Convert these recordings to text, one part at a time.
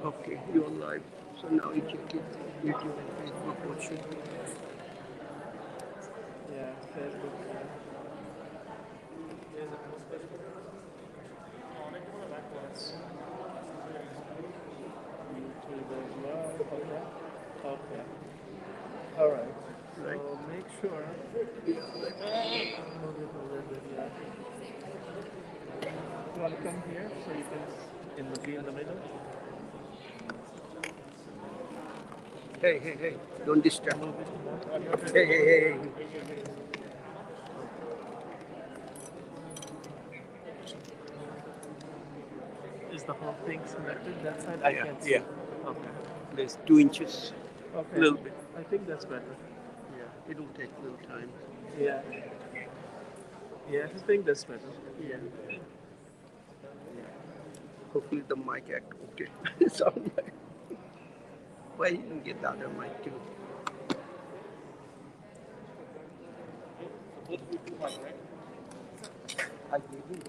Okay, you're live. So now you check it. YouTube and Facebook watching. Yeah, Facebook. Yeah. YouTube as well. Okay. Okay. All right. Right? So make sure Yeah, like, move it a little bit. Yeah. You want to come here so you can be in the middle. hey, don't disturb. Move it more. Hey. Is the whole thing selected? That side I Yeah, can't see. yeah. Okay. There's 2 inches, a Okay. little bit. I think that's better. Yeah, it'll take a little time. Yeah. Yeah, I think that's better. Yeah. Hopefully the mic act okay. Sound like. Why you didn't get the other mic too? I gave you.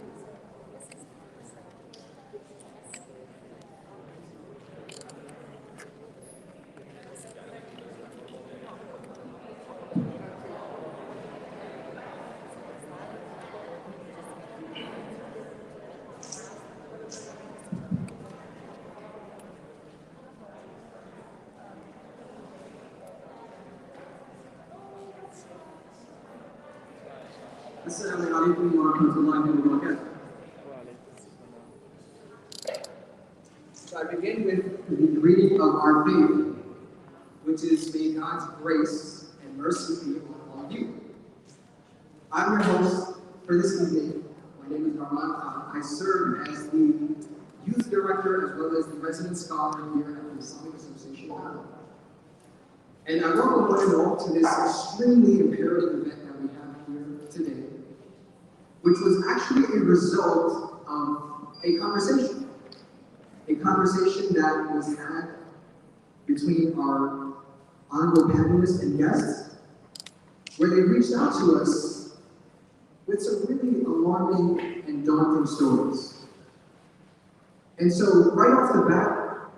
Assalamu alaikum wa rahmatullahi wa barakatuh. So I begin with the greeting of our faith, which is may God's grace and mercy be upon all of you. I'm your host for this evening. My name is Rahman Khan. I serve as the youth director as well as the resident scholar here at the Islamic Association of Ghana. And I welcome one and all to this extremely imperative event that we have here today, which was actually a result of a conversation that was had between our honorable panelists and guests, where they reached out to us with some really alarming and daunting stories. And so, right off the bat,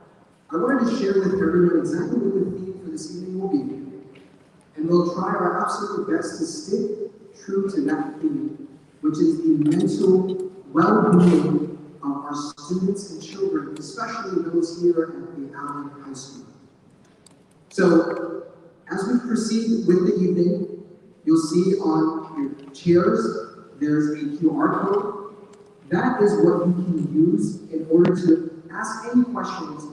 I wanted to share with everyone exactly what the theme for this evening will be, and we'll try our absolute best to stick true to that theme, which is the mental well-being of our students and children, especially those here at the Allen High School. So, as we proceed with the evening, you'll see on your chairs, there's a QR code. That is what you can use in order to ask any questions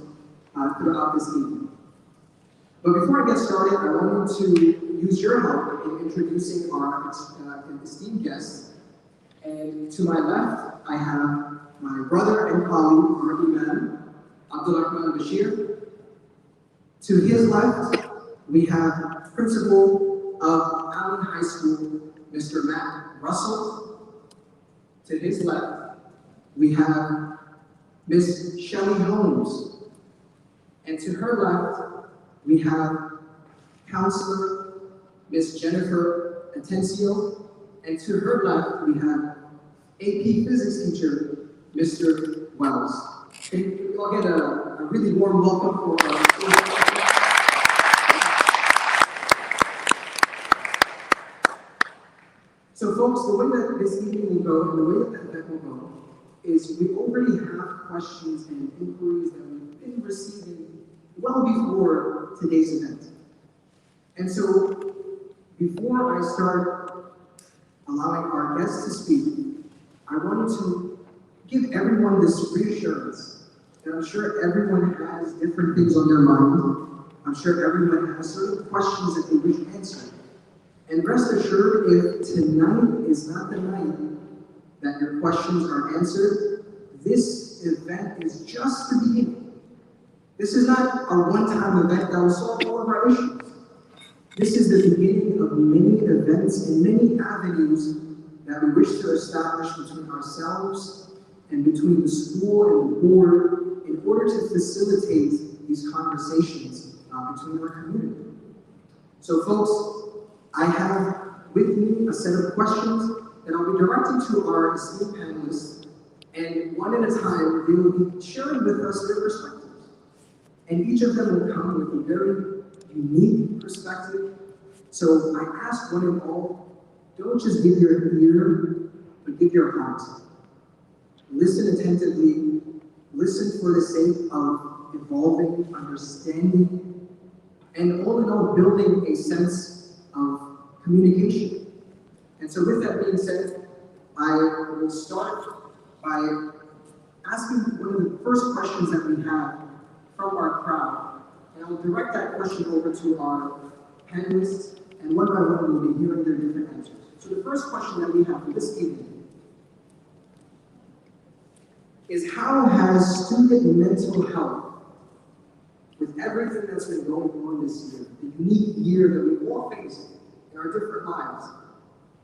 throughout this evening. But before I get started, I wanted to use your help in introducing our esteemed guests. And to my left, I have my brother and colleague, our Imam, Abdulrahman Bashir. To his left, we have Principal of Allen High School, Mr. Matt Russell. To his left, we have Miss Shelley Holmes. And to her left, we have Counselor Miss Jennifer Atencio. And to her left, we have AP Physics teacher, Mr. Wells. Can you all get a really warm welcome for our students? So folks, the way that this evening will go and the way that event will go is we already have questions and inquiries that we've been receiving well before today's event. And so before I start allowing our guests to speak, I wanted to give everyone this reassurance. And I'm sure everyone has different things on their mind. I'm sure everyone has certain questions that they wish answered. And rest assured, if tonight is not the night that your questions are answered, this event is just the beginning. This is not a one-time event that will solve all of our issues. This is the beginning of many events and many avenues that we wish to establish between ourselves and between the school and the board in order to facilitate these conversations between our community. So folks, I have with me a set of questions that I'll be directing to our esteemed panelists, and one at a time, they will be sharing with us their perspectives. And each of them will come with a very unique perspective. So I ask one and all, don't just give your ear, but give your heart. Listen attentively, listen for the sake of evolving, understanding, and all in all, building a sense of communication. And so with that being said, I will start by asking one of the first questions that we have from our crowd. And I'll direct that question over to our panelists, and one by one we'll be hearing their different answers. So the first question that we have for this evening is, how has student mental health, with everything that's been going on this year, the unique year that we all face in our different lives,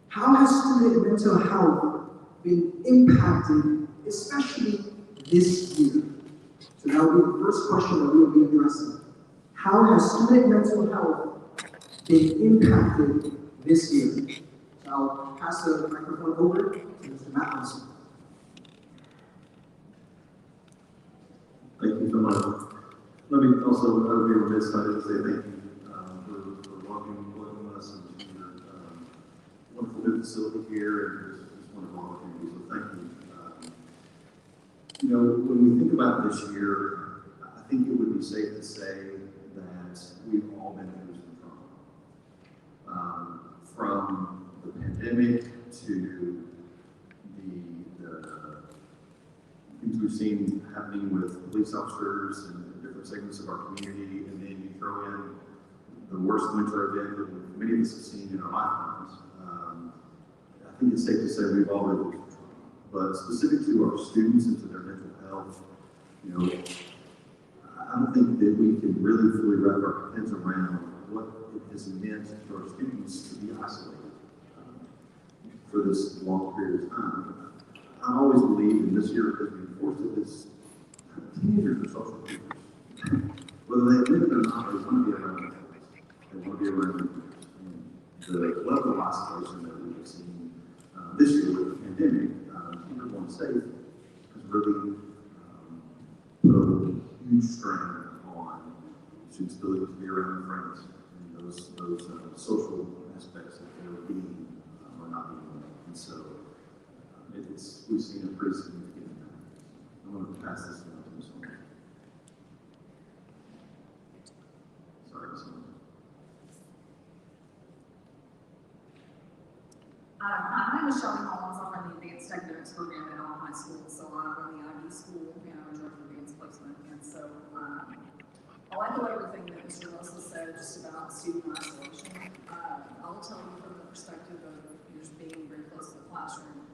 how has student mental health been impacted, especially this year? So that will be the first question that we will be addressing. How has student mental health been impacted this year? So I'll pass the microphone over to Mr. Matt. Thank you so much. Let me also be remiss if I didn't say thank you for welcoming us into your wonderful new facility here and this wonderful opportunity. So thank you. You know, when we think about this year, I think it would be safe to say that we've all been through some trauma. From the pandemic to the things we've seen happening with police officers and different segments of our community, and then you throw in the worst winter event that many of us have seen in our lifetimes. I think it's safe to say we've all been through some trauma. But specific to our students and to their mental health, you know, I don't think that we can really fully wrap our heads around what it has meant for our students to be isolated for this long period of time. I always believe in this year, because we enforced it, is teenagers are social creatures. Whether they admit it or not, they want to be around their friends. They want to be around their peers. And the level of isolation that we've seen this year with the pandemic, keep everyone safe, has really put a huge strain on students' ability to be around their friends and those social aspects of their being or not being. And so we've seen a pretty significant impact. I want to pass this on to Ms. Holmes. Sorry, Ms. Holmes. My name is Shelby Hollins. I run the Advanced Academics program at Allen High School, so I run the IB school and I'm in charge of advanced placement. And so I echo everything that Mr. Russell said just about student isolation. I'll tell you from the perspective of just being very close to the classroom.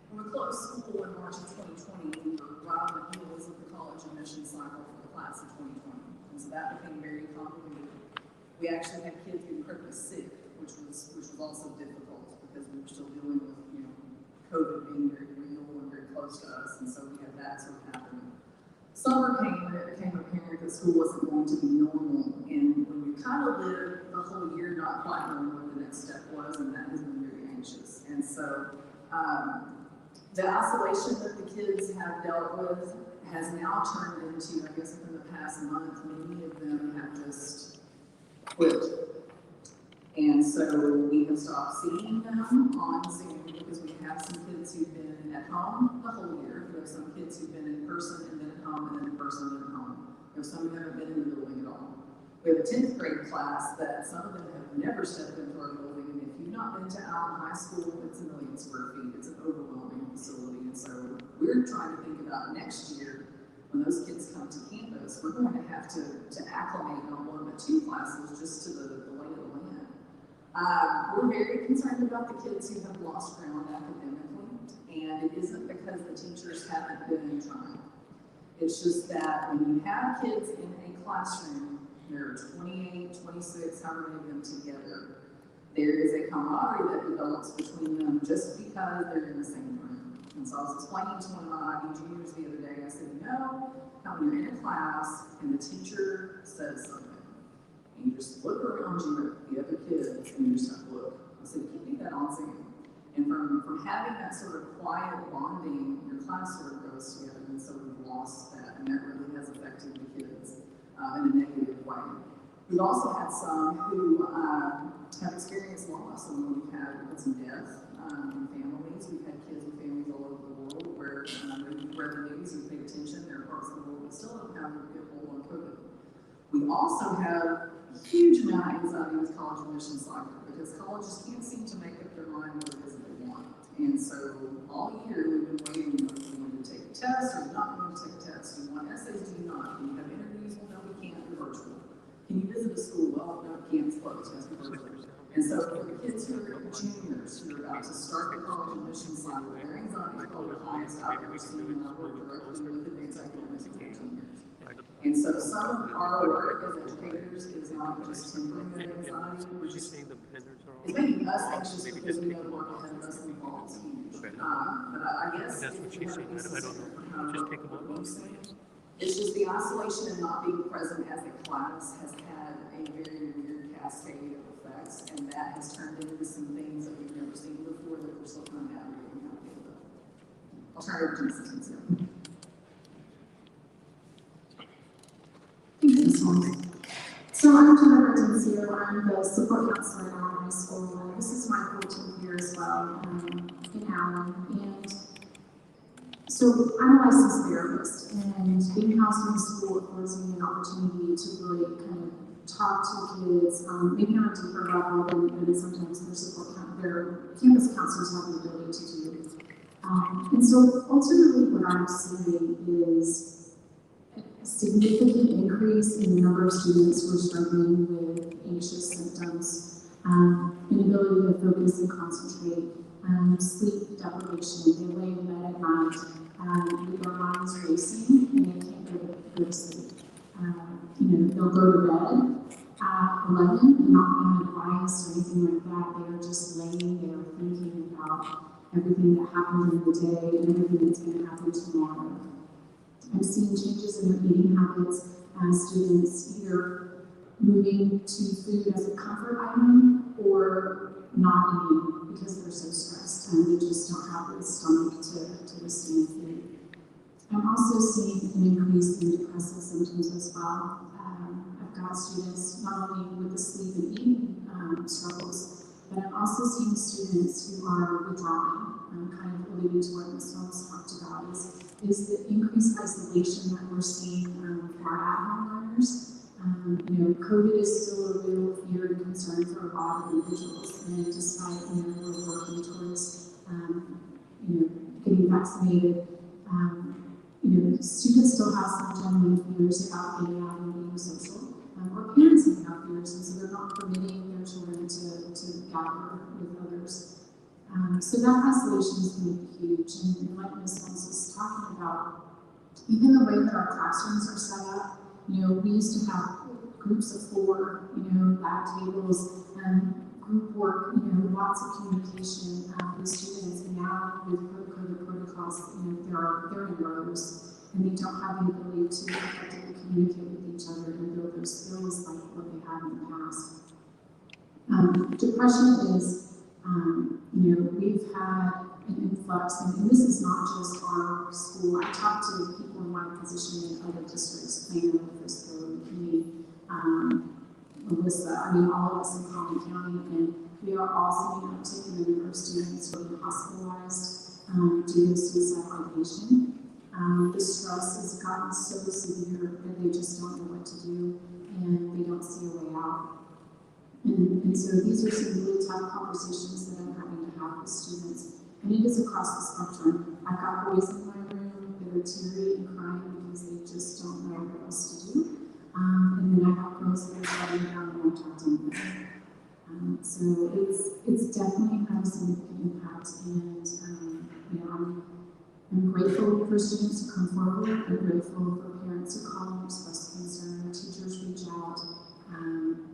When we closed school in March of 2020, we were right on the heels of the college admission cycle for the class of 2020. And so that became very complicated. We actually had kids getting critically sick, which was also difficult because we were still dealing with, you know, COVID being very real and very close to us. And so we had that sort of happening. Summer came and it became apparent that school wasn't going to be normal. And when you kind of live the whole year not quite knowing what the next step was, and that has been very anxious. And so the isolation that the kids have dealt with has now turned into, I guess, in the past month, many of them have just quit. And so we have stopped seeing them on Zoom because we have some kids who've been at home the whole year. We have some kids who've been in person and then at home and then in person and at home. We have some who haven't been in the building at all. We have a 10th grade class that some of them have never stepped into our building. And if you've not been to Allen High School, it's 1 million square feet. It's an overwhelming facility. And so we're trying to think about next year when those kids come to campus, we're going to have to acclimate not one but 2 classes just to the lay of the land. We're very concerned about the kids who have lost ground academically, and it isn't because the teachers haven't been trying. It's just that when you have kids in a classroom, there are 28, 26, however many of them together, there is a camaraderie that develops between them just because they're in the same room. And so I was explaining to one of my IB juniors the other day, I said, you know, how when you're in a class and the teacher says something, and you just look around you at the other kids and you just have to look. I said, you can do that on Zoom. And from having that sort of quiet bonding, your class sort of goes together, and so we've lost that, and that really has affected the kids. in a negative way. We've also had some who have experienced loss, and we've had some death in families. We've had kids with families all over the world where they've read the news and paid attention. There are parts of the world that still don't have a good hold on COVID. We also have a huge amount of anxiety with college admission cycle because colleges can't seem to make up their mind what it is that they want. And so all year we've been waiting for you to take a test or not going to take a test. Do you want essays? Do you not? Do you have interviews? Well, no, we can't. We're virtual. Can you visit a school? Well, no, we can't. It's closed. It has to be virtual. And so for the kids who are juniors who are about to start the college admission cycle, their anxiety is probably the highest I've ever seen when I work directly with advanced academics for 14 years. And so some of our work as educators is not just tempering that anxiety, we're just, it's making us anxious because we know the work ahead of us involves huge. But I guess That's what she's saying. I don't know. Just take them on. It's just the isolation and not being present as a class has had a very weird cascade of effects, and that has turned into some things that we've never seen before that we're still kind of navigating how to deal with. I'll turn it over to Mrs. Tinsley. So I'm Jennifer Dinsio. I'm the support counselor at Allen High School. This is my 14th year as well in Allen. And so I'm a licensed therapist, and being housed in the school affords me an opportunity to really kind of talk to kids, maybe on a deeper level than sometimes their campus counselors have the ability to do. And so ultimately what I'm seeing is a significant increase in the number of students who are struggling with anxious symptoms, inability to focus and concentrate, sleep deprivation. They lay in bed at night with their minds racing and they can't go to sleep. They'll go to bed at 11 and not be on a device or anything like that. They are just laying there thinking about everything that happened in the day and everything that's going to happen tomorrow. I'm seeing changes in their eating habits as students either moving to food as a comfort item or not eating because they're so stressed and they just don't have the stomach to withstand food. I'm also seeing an increase in depressive symptoms as well. I've got students not only with the sleep and eating struggles, but I'm also seeing students who are withdrawing, kind of alluding to what Ms. Holmes talked about, is the increased isolation that we're seeing with our at-home learners. COVID is still a real fear and concern for a lot of individuals, and despite we're working towards getting vaccinated, students still have some genuine fears about getting out and being social, or parents may have fears, and so they're not permitting their children to gather with others. So that isolation is going to be huge, and like Ms. Holmes was talking about, even the way that our classrooms are set up, we used to have groups of 4, lab tables, group work, lots of communication with students, and now with COVID protocols, they're in rows, and they don't have the ability to effectively communicate with each other and build those skills like what they had in the past. Depression is, we've had an influx, and this is not just our school. I talked to people in my position in other districts, Plano, Frisco, McKinney, Melissa, all of us in Collin County, and we are all seeing an uptick in the number of students who are hospitalized due to suicide ideation. The stress has gotten so severe that they just don't know what to do, and they don't see a way out. And so these are some really tough conversations that I'm having to have with students. And it is across the spectrum. I've got boys in my room that are teary and crying because they just don't know what else to do. And then I have girls that are shutting down and won't talk to anybody. So it's definitely had a significant impact. And I'm grateful for students to come forward. I'm grateful for parents who call and express concern. Teachers reach out.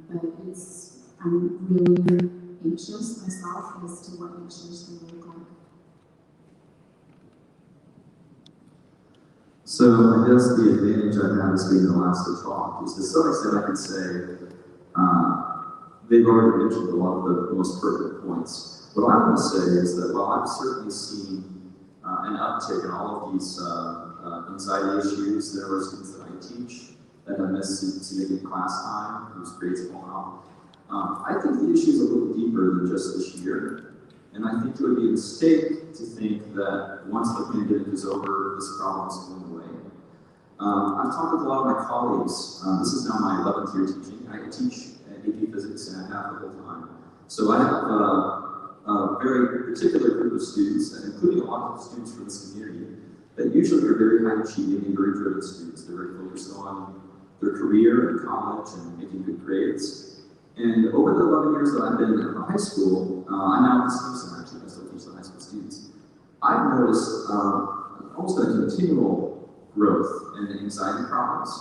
But I'm really anxious myself as to what next year's going to look like. So I guess the advantage I've had as being the last to talk is to some extent I can say they've already mentioned a lot of the most pertinent points. What I want to say is that while I've certainly seen an uptick in all of these anxiety issues that are students that I teach, that have missed significant class time, whose grades have fallen off. I think the issue is a little deeper than just this year, and I think it would be a mistake to think that once the pandemic is over, this problem is going away. I've talked with a lot of my colleagues. This is now my 11th year teaching. I teach AP Physics, and I have the whole time. So I have a very particular group of students, and including a lot of students from this community, that usually are very high achieving and very driven students. They're very focused on their career and college and making good grades. And over the 11 years that I've been at the high school, I'm now at the STEM actually, I still teach the high school students. I've noticed almost a continual growth in anxiety problems.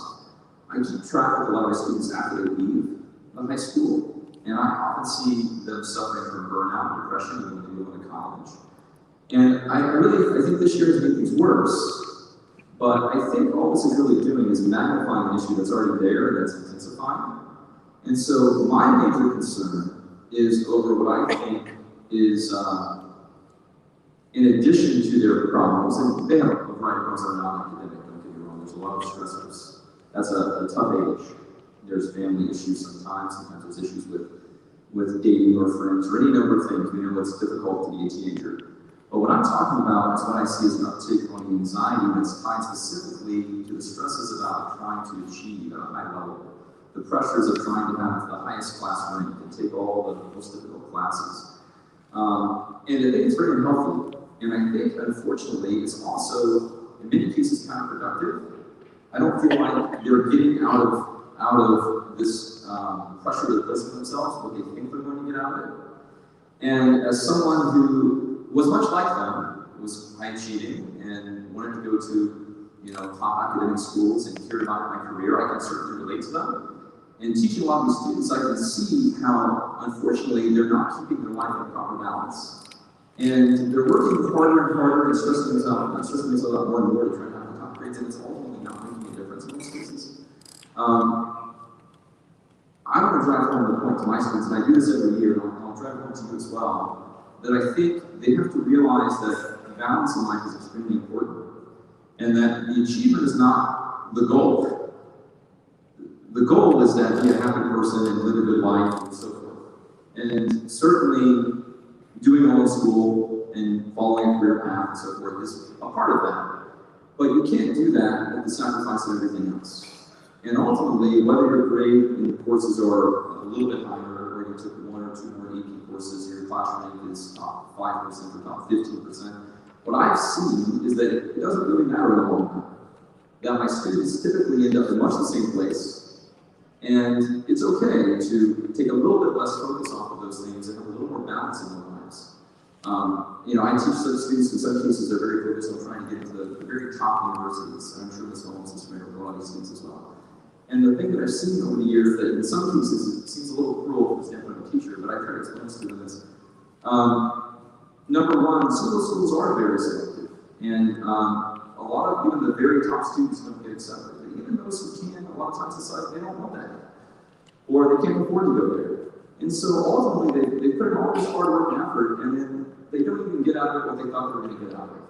I keep track of a lot of my students after they leave the high school, and I often see them suffering from burnout, depression, when they go into college. And I think this year has made things worse, but I think all this is really doing is magnifying an issue that's already there, that's intensifying. And so my major concern is over what I think is, in addition to their problems, and they have a variety of problems that are not academic, don't get me wrong, there's a lot of stressors. That's a tough age. There's family issues sometimes there's issues with dating or friends, or any number of things. We know it's difficult to be a teenager. But what I'm talking about is what I see as an uptick on the anxiety that's tied specifically to the stresses about trying to achieve at a high level. The pressures of trying to have the highest class rank and take all the most difficult classes. And I think it's very unhealthy. And I think, unfortunately, it's also, in many cases, counterproductive. I don't feel like they're getting out of this pressure they're placing themselves, what they think they're going to get out of it. And as someone who was much like them, was high achieving and wanted to go to, top academic schools and cared about my career, I can certainly relate to them. And teaching a lot of these students, I can see how, unfortunately, they're not keeping their life in proper balance. And they're working harder and harder and stressing themselves out more and more to try to have the top grades, and it's ultimately not making a difference in most cases. I want to drive home the point to my students, and I do this every year, and I'll drive home to you as well, that I think they have to realize that balance in life is extremely important, and that the achievement is not the goal. The goal is that be a happy person and live a good life and so forth. And certainly, doing well in school and following a career path and so forth is a part of that. But you can't do that at the sacrifice of everything else. And ultimately, whether your grade in the courses are a little bit higher, or you took 1 or 2 more AP courses, your class rank is top 5% or top 15%, what I've seen is that it doesn't really matter in the long run. That my students typically end up in much the same place. And it's okay to take a little bit less focus off of those things and have a little more balance in their lives. I teach some students, in some cases, they're very focused on trying to get into the very top universities, and I'm sure Ms. Holmes is familiar with a lot of these students as well. And the thing that I've seen over the years that in some cases it seems a little cruel from the standpoint of a teacher, but I try to explain this to them is, number one, some of those schools are very selective. And a lot of even the very top students don't get accepted. But even those who can, a lot of times decide they don't want that. Or they can't afford to go there. And so ultimately they put in all this hard work and effort, and then they don't even get out of it what they thought they were going to get out of it.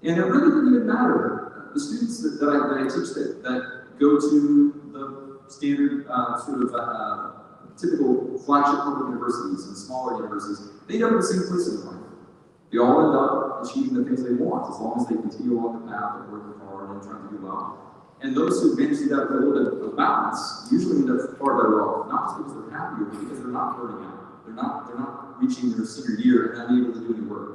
And it really didn't even matter. The students that I teach that go to the standard typical flagship public universities and smaller universities, they end up in the same place in life. They all end up achieving the things they want as long as they continue along the path of working hard and trying to do well. And those who manage to do that with a little bit of balance usually end up far better off, not just because they're happier, but because they're not burning out. They're not reaching their senior year and not being able to do any work,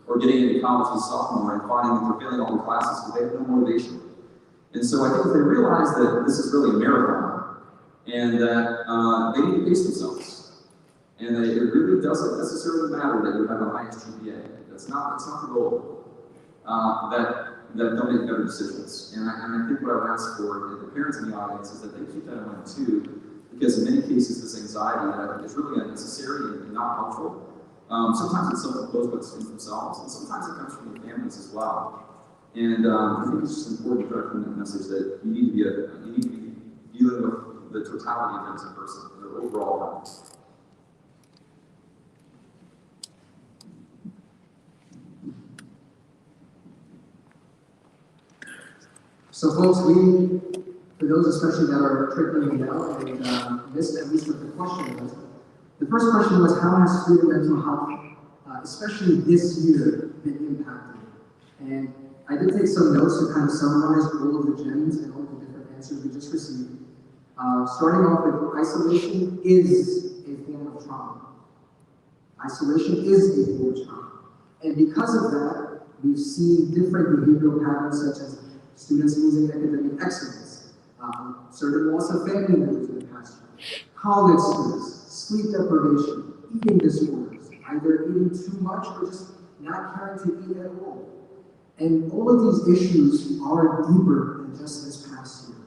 or getting into college as a sophomore and finding that they're failing all the classes because they have no motivation. And so I think if they realize that this is really a marathon, and that they need to pace themselves, and that it really doesn't necessarily matter that you have the highest GPA. That's not the goal. That they'll make better decisions. And I think what I would ask for the parents in the audience is that they keep that in mind too, because in many cases this anxiety that I think is really unnecessary and not helpful. Sometimes it's self-imposed by the students themselves, and sometimes it comes from the families as well. And I think it's just important to drive home that message that you need to be dealing with the totality of them as a person, their overall health. So folks, we for those especially that are trickling it out and missed at least what the question was. The first question was, how has student mental health, especially this year, been impacted? And I did take some notes to kind of summarize all of the gems and all of the different answers we just received. Starting off with isolation is a form of trauma. Isolation is a form of trauma. And because of that, we've seen different behavioral patterns such as students losing academic excellence, certain loss of family members in the past year, college students, sleep deprivation, eating disorders, either eating too much or just not caring to eat at all. And all of these issues are deeper than just this past year.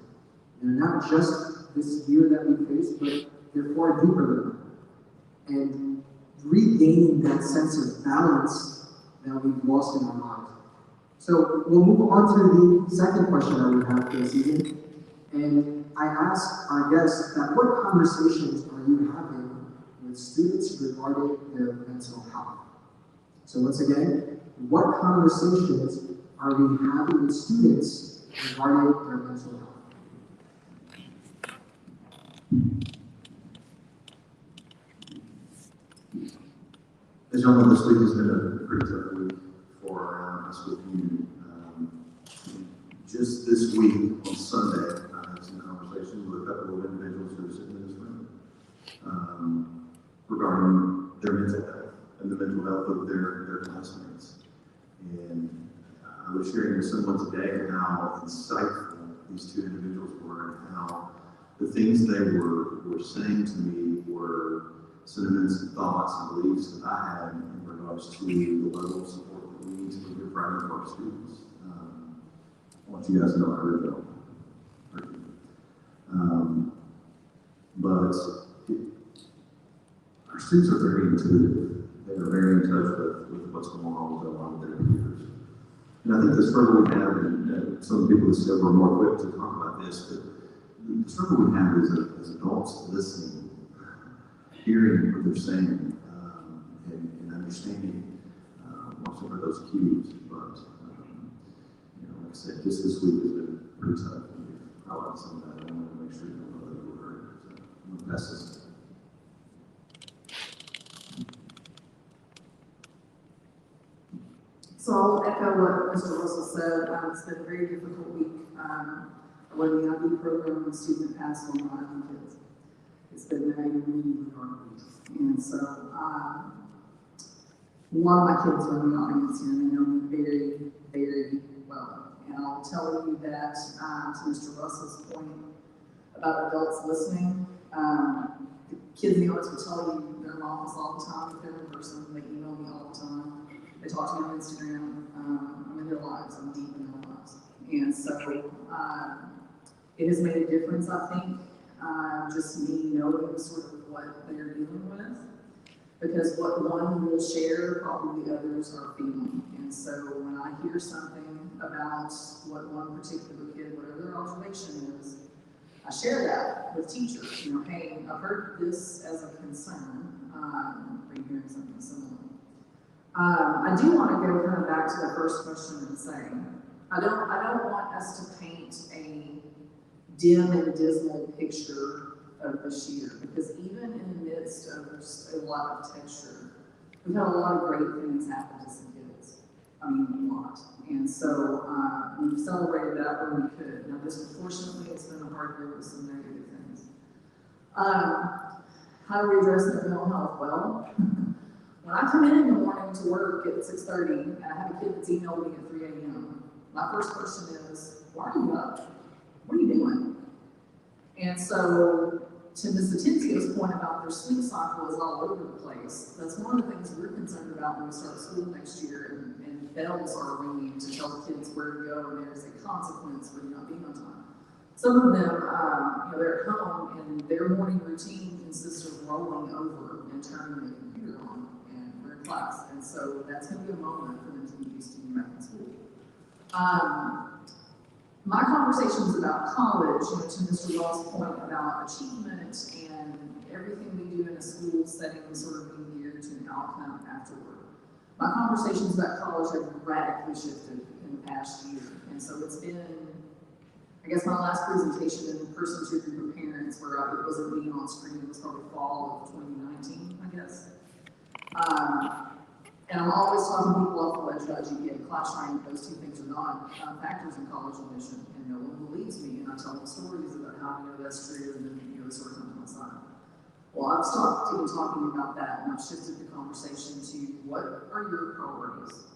They're not just this year that we faced, but they're far deeper than that. And regaining that sense of balance that we've lost in our lives. So we'll move on to the second question that we have for this evening. And I asked our guests that what conversations are you having with students regarding their mental health? So once again, what conversations are we having with students regarding their mental health? As y'all know, this week has been a pretty tough week for our high school community. Just this week, on Sunday, I had some conversations with a couple of individuals who are sitting in this room regarding their mental health and the mental health of their classmates. And I was sharing with someone today how insightful these two individuals were and how the things they were saying to me were sentiments and thoughts and beliefs that I had in regards to the level of support that we need to be providing for our students. I want you guys to know I heard y'all. But our students are very intuitive. They are very in touch with what's going on with a lot of their peers. And I think the struggle we have, and some people that said we're more equipped to talk about this, but the struggle we have as adults listening, hearing what they're saying, and understanding some of those cues. But like I said, just this week has been pretty tough. And we've highlighted some of that. I wanted to make sure you know that we're heard. So I'm going to pass this. So I'll echo what Mr. Russell said. It's been a very difficult week. I run the IB program with student that passed on my IB kids. It's been a really hard week. And so a lot of my kids are in the audience here, and they know me very, very well. And I'll tell you that to Mr. Russell's point about adults listening, the kids in the audience will tell you they're in my office all the time. If they're in person, they email me all the time. They talk to me on Instagram. I'm in their lives. I'm deep in their lives. And so it has made a difference, I think, just me knowing sort of what they're dealing with. Because what one will share, probably others are feeling. And so when I hear something about what one particular kid, whatever their observation is, I share that with teachers. Hey, I've heard this as a concern. Are you hearing something similar? I do want to go kind of back to the first question and say, I don't want us to paint a dim and dismal picture of this year, because even in the midst of a lot of texture, we've had a lot of great things happen to some kids. I mean, a lot. And so we've celebrated that when we could. Now, disproportionately, it's been a hard year with some negative things. How do we address mental health? Well, when I come in the morning to work at 6:30 and I have a kid that's emailed me at 3 a.m., my first question is, why are you up? What are you doing? And so, to Ms. Atensio's point about their sleep cycle is all over the place, that's one of the things we're concerned about when we start school next year, and bells are ringing to tell the kids where to go, and there's a consequence for you not being on time. Some of them, they're at home, and their morning routine consists of rolling over and turning the computer on, and we're in class, and so that's going to be a moment for them to get used to being back in school. My conversations about college, to Mr. Wall's point about achievement and everything we do in a school setting sort of being geared to an outcome afterward. My conversations about college have radically shifted in the past year, and so it's been I guess my last presentation in person to a group of parents where it wasn't being on screen, it was probably fall of 2019, I guess. And I'm always talking people off the ledge about GPA and class rank. Those two things are not factors in college admission, and no one believes me. And I tell them stories about how I know that's true, and then they sort of come to my side. Well, I've stopped even talking about that, and I've shifted the conversation to what are your priorities?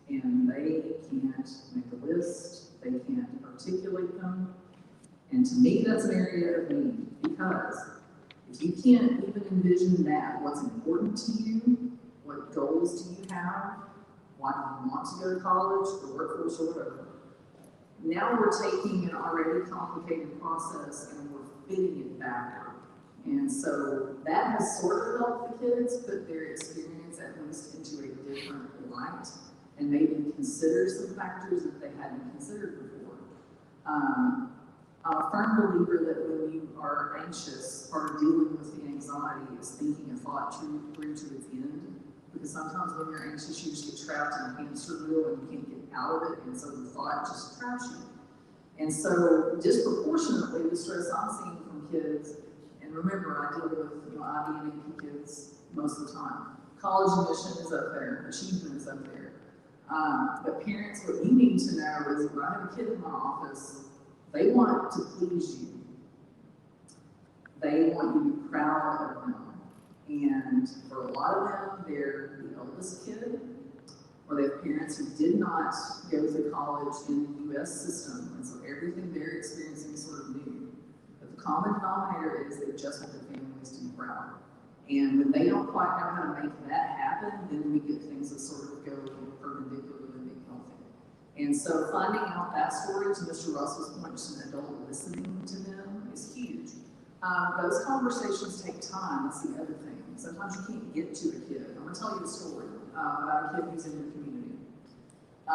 And they can't make a list, they can't articulate them. And to me, that's an area of need, because if you can't even envision that, what's important to you, what goals do you have, why do you want to go to college, the workforce, or whatever. Now we're taking an already complicated process and we're fitting it backward. And so that has sort of helped the kids put their experience at least into a different light and maybe consider some factors that they hadn't considered before. I'm a firm believer that when you are anxious, part of dealing with the anxiety is thinking a thought through to its end. Because sometimes when you're anxious, you just get trapped in a hamster wheel and you can't get out of it, and so the thought just traps you. And so disproportionately, the stress I'm seeing from kids, and remember, I deal with IB and AP kids most of the time. College admission is up there, achievement is up there. But parents, what you need to know is when I have a kid in my office, they want to please you. They want you to be proud of them. And for a lot of them, they're the eldest kid, or they have parents who did not go to college in the US system, and so everything they're experiencing is sort of new. But the common denominator is they just want their families to be proud. And when they don't quite know how to make that happen, then we get things that sort of go perpendicular and being healthy. And so finding out that story, to Mr. Russell's point, just an adult listening to them is huge. Those conversations take time. That's the other thing. Sometimes you can't get to a kid. I'm going to tell you a story about a kid who's in your community. I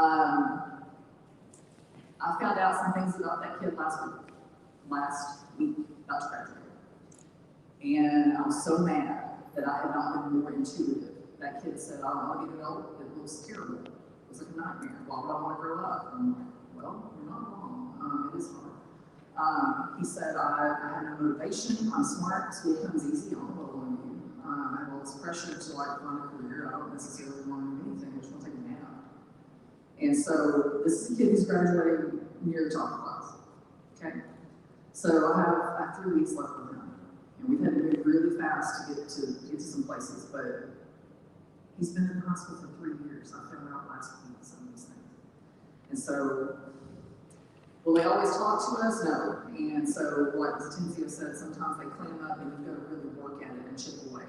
found out some things about that kid last week about to graduate. And I was so mad that I had not been more intuitive. That kid said, I don't want to get adult. It looks terrible. It was like a nightmare. Why would I want to grow up? And I'm like, well, you're not wrong. It is hard. He said, I have no motivation, I'm smart, school comes easy, I'll roll on you. I have all this pressure to like run a career, I don't necessarily want to do anything, I just want to take a nap. And so this is a kid who's graduating near the top of class, okay? So I have 3 weeks left with him. And we've had to move really fast to get to some places, but he's been in the hospital for 3 years. I found out last week some of these things. And so, will they always talk to us? No. And so, like Tenzio said, sometimes they clam up and you've got to really work at it and chip away.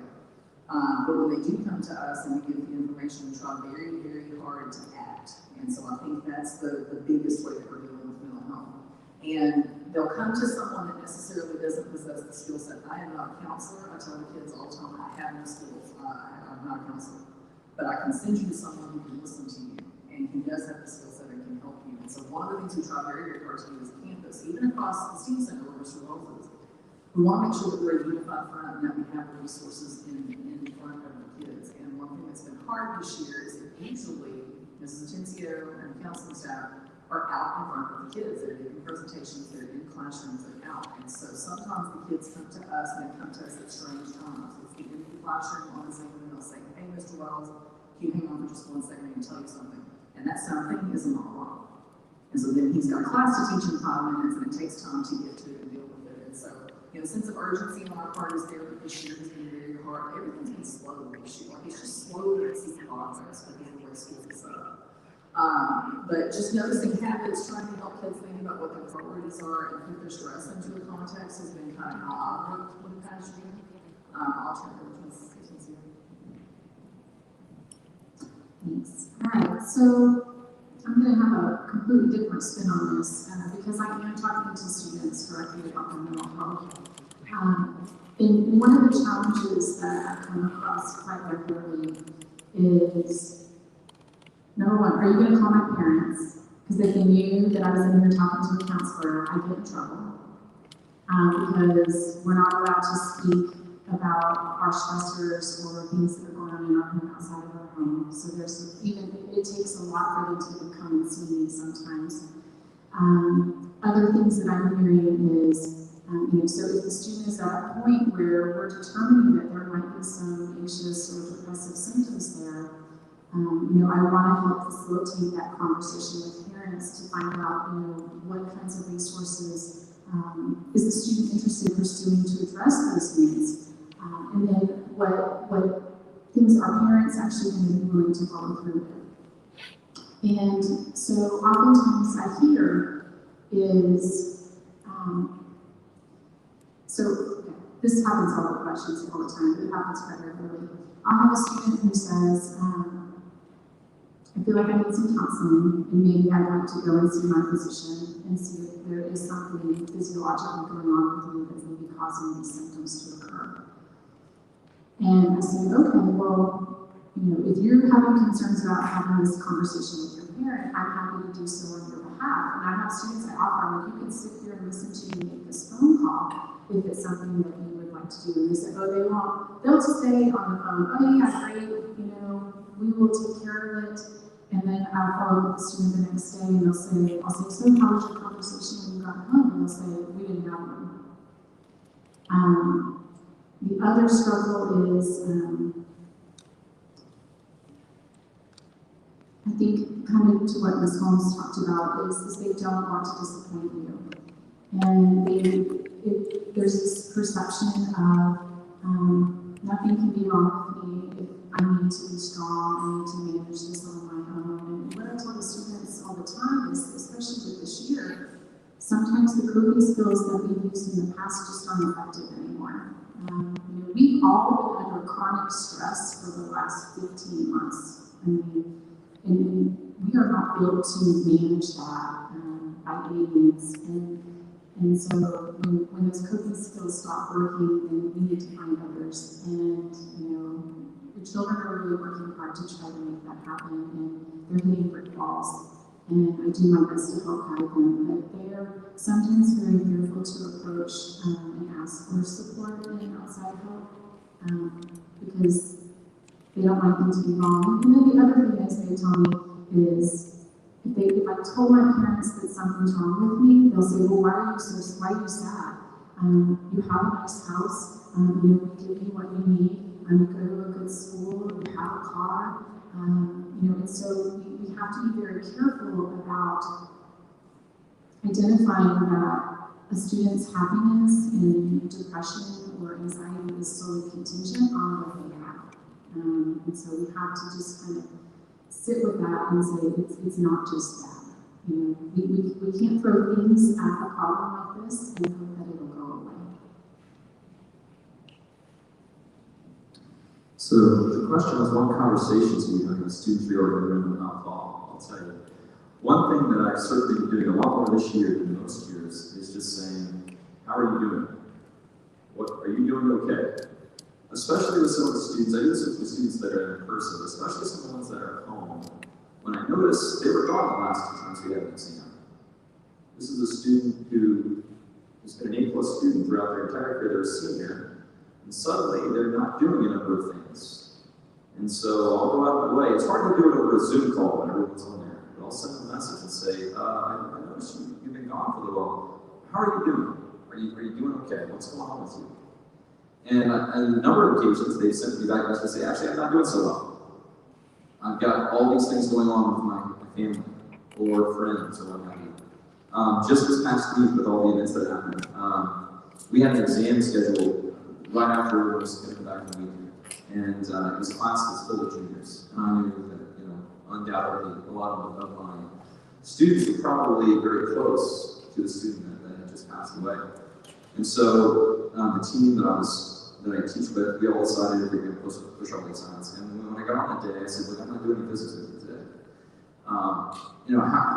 But when they do come to us and we give the information, we try very, very hard to act. And so I think that's the biggest way that we're dealing with mental health. And they'll come to someone that necessarily doesn't possess the skill set. I am not a counselor. I tell the kids all the time, I have no skills. I'm not a counselor. But I can send you to someone who can listen to you and who does have the skill set and can help you. And so one of the things we try very, very hard to do is campus, even across the student center where Mr. Wells is. We want to make sure that we're a unified front and that we have the resources in front of the kids. And one thing that's been hard this year is that usually Mrs. Tenzio and the counseling staff are out in front of the kids. They're giving presentations, they're in classrooms, they're out. And so sometimes the kids come to us and they come to us at strange times. It's the empty classroom on the Zoom and they'll say, hey, Mr. Wells, can you hang on for just 1 second and tell you something? And that something is a monologue. And so then he's got class to teach in 5 minutes and it takes time to get to it and deal with it. And so, the sense of urgency on our part is there, but this year has been very hard. Everything's been slow this year. Like, it's just slow to see progress because of the way school is set up. But just noticing habits, trying to help kids think about what their priorities are and put their stress into a context has been kind of how I've worked for the past year. I'll turn it over to Mrs. Tenzio. Thanks. All right, so I'm going to have a completely different spin on this because I am talking to students directly about their mental health. And one of the challenges that I come across quite regularly is, number one, are you going to call my parents? Because if they knew that I was in here talking to a counselor, I'd get in trouble. Because we're not allowed to speak about our stressors or things that are going on in our home outside of our home. So there's even, it takes a lot for them to even come and see me sometimes. Other things that I'm hearing is, so if the student is at a point where we're determining that there might be some anxious or depressive symptoms there, I want to help facilitate that conversation with parents to find out, what kinds of resources is the student interested in pursuing to address those needs, and then what things are parents actually going to be willing to follow through with. And so oftentimes I hear is, so this happens all the questions all the time, but it happens quite regularly. I'll have a student who says, I feel like I need some counseling, and maybe I'd like to go and see my physician and see if there is something physiologically going on with me that's maybe causing these symptoms to occur. And I said, okay, well, if you're having concerns about having this conversation with your parent, I'm happy to do so on your behalf. And I have students I offer, you can sit here and listen to me make this phone call if it's something that you would like to do. And they say, oh, they won't. They'll just say on the phone, oh yeah, great, we will take care of it. And then I'll follow up with the student the next day, and I'll say, so how was your conversation when you got home? And they'll say, we didn't have one. The other struggle is, I think, kind of to what Ms. Holmes talked about, is they don't want to disappoint you. And there's this perception of nothing can be wrong with me if I need to be strong, I need to manage this on my own. And what I tell the students all the time is, especially with this year, sometimes the coping skills that we've used in the past just aren't effective anymore. We've all been under chronic stress for the last 15 months. And we are not built to manage that by any means. And so when those coping skills stop working, then we need to find others. And, the children are really working hard to try to make that happen, and they're hitting brick walls. And I do my best to help guide them, but they are sometimes very fearful to approach and ask for support and outside help because they don't want things to be wrong. And then the other thing is they tell me is if I told my parents that something's wrong with me, they'll say, well, why are you sad? You have a nice house, we give you what you need, you go to a good school, you have a car, and so we have to be very careful about identifying that a student's happiness and depression or anxiety is solely contingent on what they have. And so we have to just kind of sit with that and say it's not just that. We can't throw things at a problem like this and hope that it'll go away. So the question was, what conversations we have with students we are in the room about fall. I'll tell you. One thing that I've certainly been doing a lot more this year than most years is just saying, how are you doing? Are you doing okay? Especially with some of the students, I do this with the students that are in person, especially some of the ones that are at home. When I noticed they were gone the last 2 times we had an exam. This is a student who has been an A+ student throughout their entire career, they're a senior, and suddenly they're not doing a number of things. And so I'll go out of my way. It's hard to do it over a Zoom call when everyone's on there, but I'll send them a message and say, I noticed you've been gone for a little while. How are you doing? Are you doing okay? What's going on with you? And on a number of occasions, they sent me back and say, actually, I'm not doing so well. I've got all these things going on with my family or friends or what have you. Just this past week with all the events that happened, we had an exam scheduled right after we were going to come back from the week. And it was a class that's full of juniors. And I knew that, undoubtedly a lot of my students were probably very close to the student that had just passed away. And so the team that I teach with, we all decided we were going to push all the assignments. And when I got on that day, I said, look, I'm not doing any physics with you today. How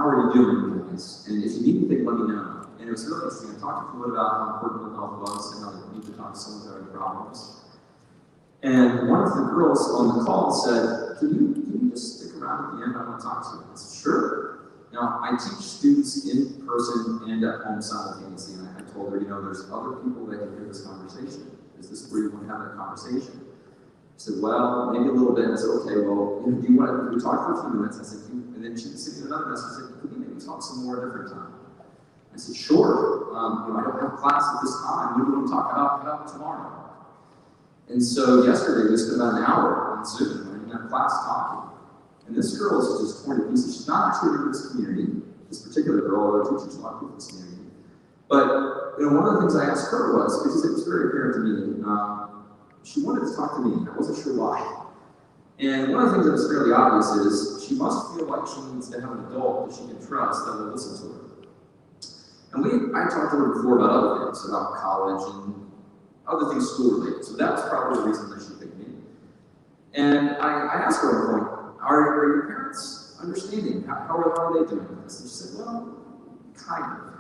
are you doing, guys? And if you need anything, let me know. And it was really interesting. I talked to them about how important mental health was and how they need to talk to someone who's having problems. And one of the girls on the call said, can you just stick around at the end? I want to talk to you. I said, sure. Now, I teach students in person and at home simultaneously, and I told her, there's other people that can hear this conversation. Is this where you want to have that conversation? I said, well, maybe a little bit. I said, okay, well, do you want to talk for a few minutes? I said, and then she sent me another message. I said, could we maybe talk some more at a different time? I said, sure, I don't have class at this time, what do you want to talk about tomorrow? And so yesterday we spent about an hour on Zoom, in that class talking. And this girl is just torn to pieces. She's not actually in this community, this particular girl, although I teach a lot of people in this community. But one of the things I asked her was, because it was very apparent to me, she wanted to talk to me. I wasn't sure why. And one of the things that was fairly obvious is she must feel like she needs to have an adult that she can trust that will listen to her. And I talked to her before about other things, about college and other things school related. So that was probably the reason that she picked me. And I asked her at one point, are your parents understanding? How are they doing with this? And she said, well, kind of.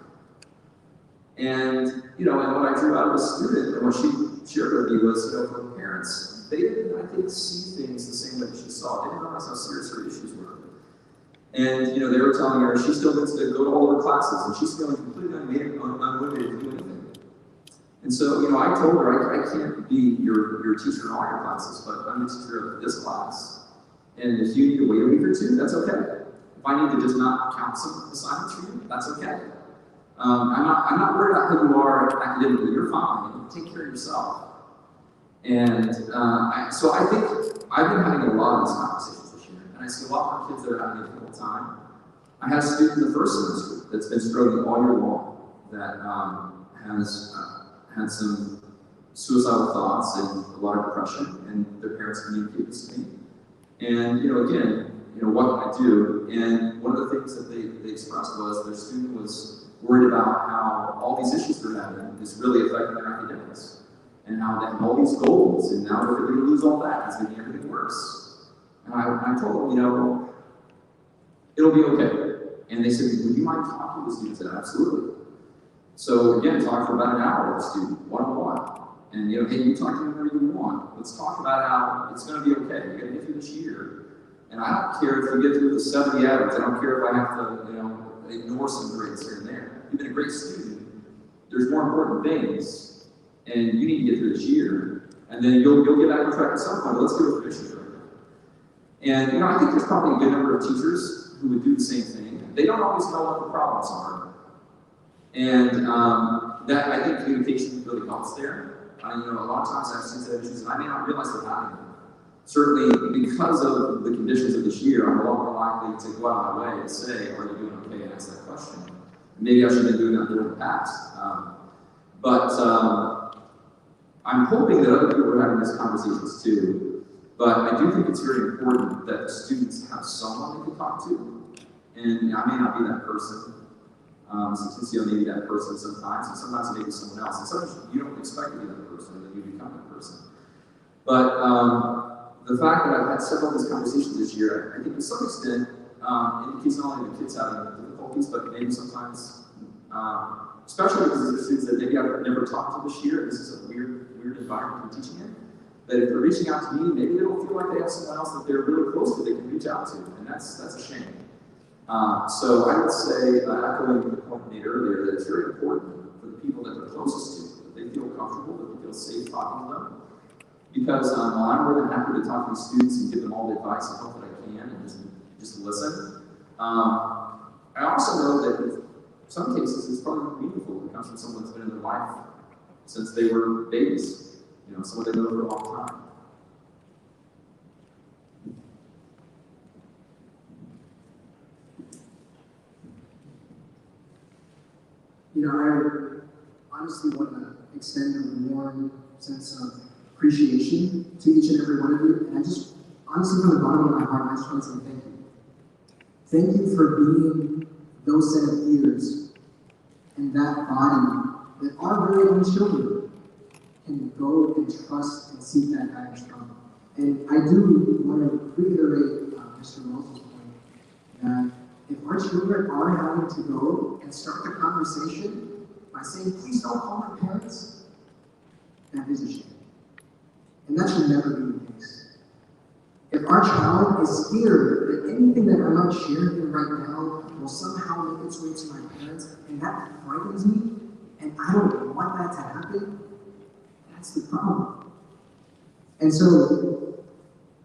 And, and what I drew out of a student, and what she shared with me was, for parents, they didn't, I think, see things the same way that she saw. They didn't realize how serious her issues were. And, they were telling her she still gets to go to all of her classes, and she's feeling completely unmotivated to do anything. And so, I told her, I can't be your teacher in all your classes, but I'm the teacher of this class. And if you need to wait a week or two, that's okay. If I need to just not count some assignments for you, that's okay. I'm not worried about who you are academically. You're fine. Take care of yourself. And so I think I've been having a lot of these conversations this year, and I see a lot more kids that are having a difficult time. I had a student in the first semester that's been struggling all year long that has had some suicidal thoughts and a lot of depression, and their parents communicate this to me. And again, what can I do? And one of the things that they expressed was their student was worried about how all these issues they're having is really affecting their academics, and how they have all these goals, and now they're going to lose all that. It's making everything worse. And I told them, it'll be okay. And they said, would you mind talking to the students? I said, absolutely. So again, talked for about an hour with the student, one-on-one. And hey, you talk to me whenever you want. Let's talk about how it's going to be okay. You're going to get through this year. And I don't care if you get through the 70 average. I don't care if I have to, ignore some grades here and there. You've been a great student. There's more important things, and you need to get through this year, and then you'll get back on track at some point. Let's do a tradition right now. And I think there's probably a good number of teachers who would do the same thing. They don't always know what the problems are, and that I think communication really helps there. A lot of times I have students that have issues, and I may not realize they're having them. Certainly, because of the conditions of this year, I'm a lot more likely to go out of my way and say, are you doing okay, and ask that question. Maybe I should have been doing that more in the past. But I'm hoping that other people are having these conversations too. But I do think it's very important that students have someone they can talk to. And I may not be that person. Since may be that person sometimes, and sometimes it may be someone else. And sometimes you don't expect to be that person, and then you become that person. But the fact that I've had several of these conversations this year, I think to some extent, indicates not only the kids having difficulties, but maybe sometimes, especially because there's students that maybe I've never talked to this year, and this is a weird environment for teaching in, that if they're reaching out to me, maybe they don't feel like they have someone else that they're really close to they can reach out to, and that's a shame. So I would say, echoing the point made earlier, that it's very important for the people that they're closest to, that they feel comfortable, that they feel safe talking to them. Because while I'm more than happy to talk to these students and give them all the advice and help that I can and just listen, I also know that in some cases it's probably more meaningful when it comes from someone that's been in their life since they were babies, someone they know for a long time. I honestly want to extend a warm sense of appreciation to each and every one of you. And I just, honestly, from the bottom of my heart, I just want to say thank you. Thank you for being those set of ears and that body that our very own children can go and trust and seek that guidance from. And I do want to reiterate Mr. Moses' point that if our children are having to go and start the conversation by saying, please don't call my parents, that is a shame. And that should never be the case. If our child is scared that anything that I might share here right now will somehow make its way to my parents, and that frightens me, and I don't want that to happen, that's the problem. And so,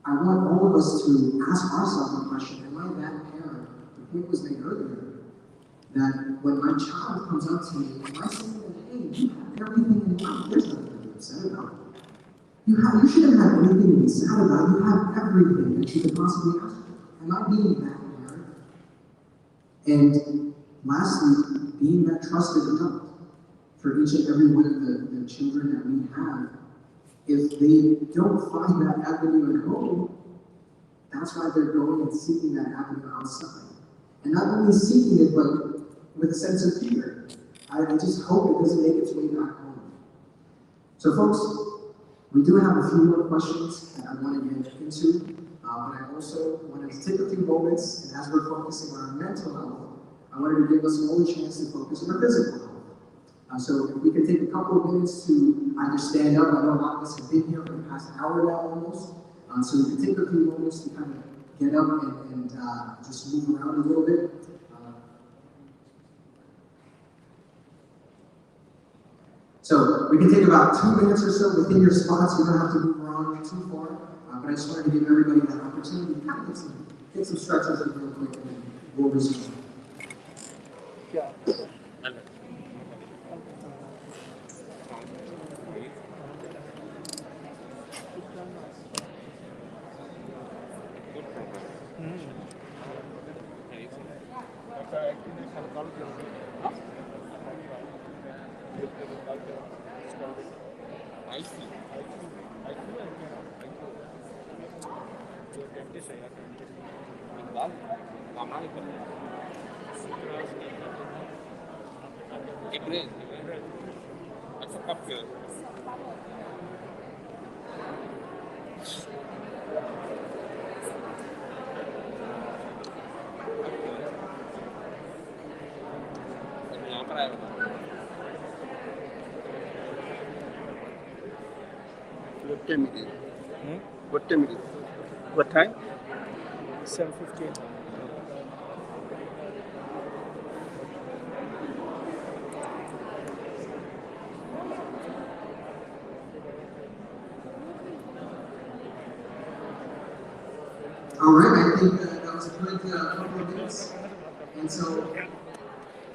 I want all of us to ask ourselves the question, am I that parent? The point was made earlier. that when my child comes up to me, if I say that, hey, you have everything in life, there's nothing to be upset about. You shouldn't have anything to be sad about. You have everything that you could possibly ask for. Am I being that parent? And lastly, being that trusted adult for each and every one of the children that we have. If they don't find that avenue at home, that's why they're going and seeking that avenue outside. And not only seeking it, but with a sense of fear. I just hope it doesn't make its way back home. So folks, we do have a few more questions that I want to get into, but I also wanted to take a few moments, and as we're focusing on our mental health, I wanted to give us all a chance to focus on our physical health. So if we could take a couple of minutes to either stand up, I know a lot of us have been here for the past hour now almost, so we could take a few moments to kind of get up and just move around a little bit. So we can take about 2 minutes or so within your spots. You don't have to move around too far, but I just wanted to give everybody that opportunity to kind of get some stretches in real quick, and then we'll resume. Yeah. What time it is? What time it is? What time? 7:15. All right, I think that was a good couple of minutes. And so,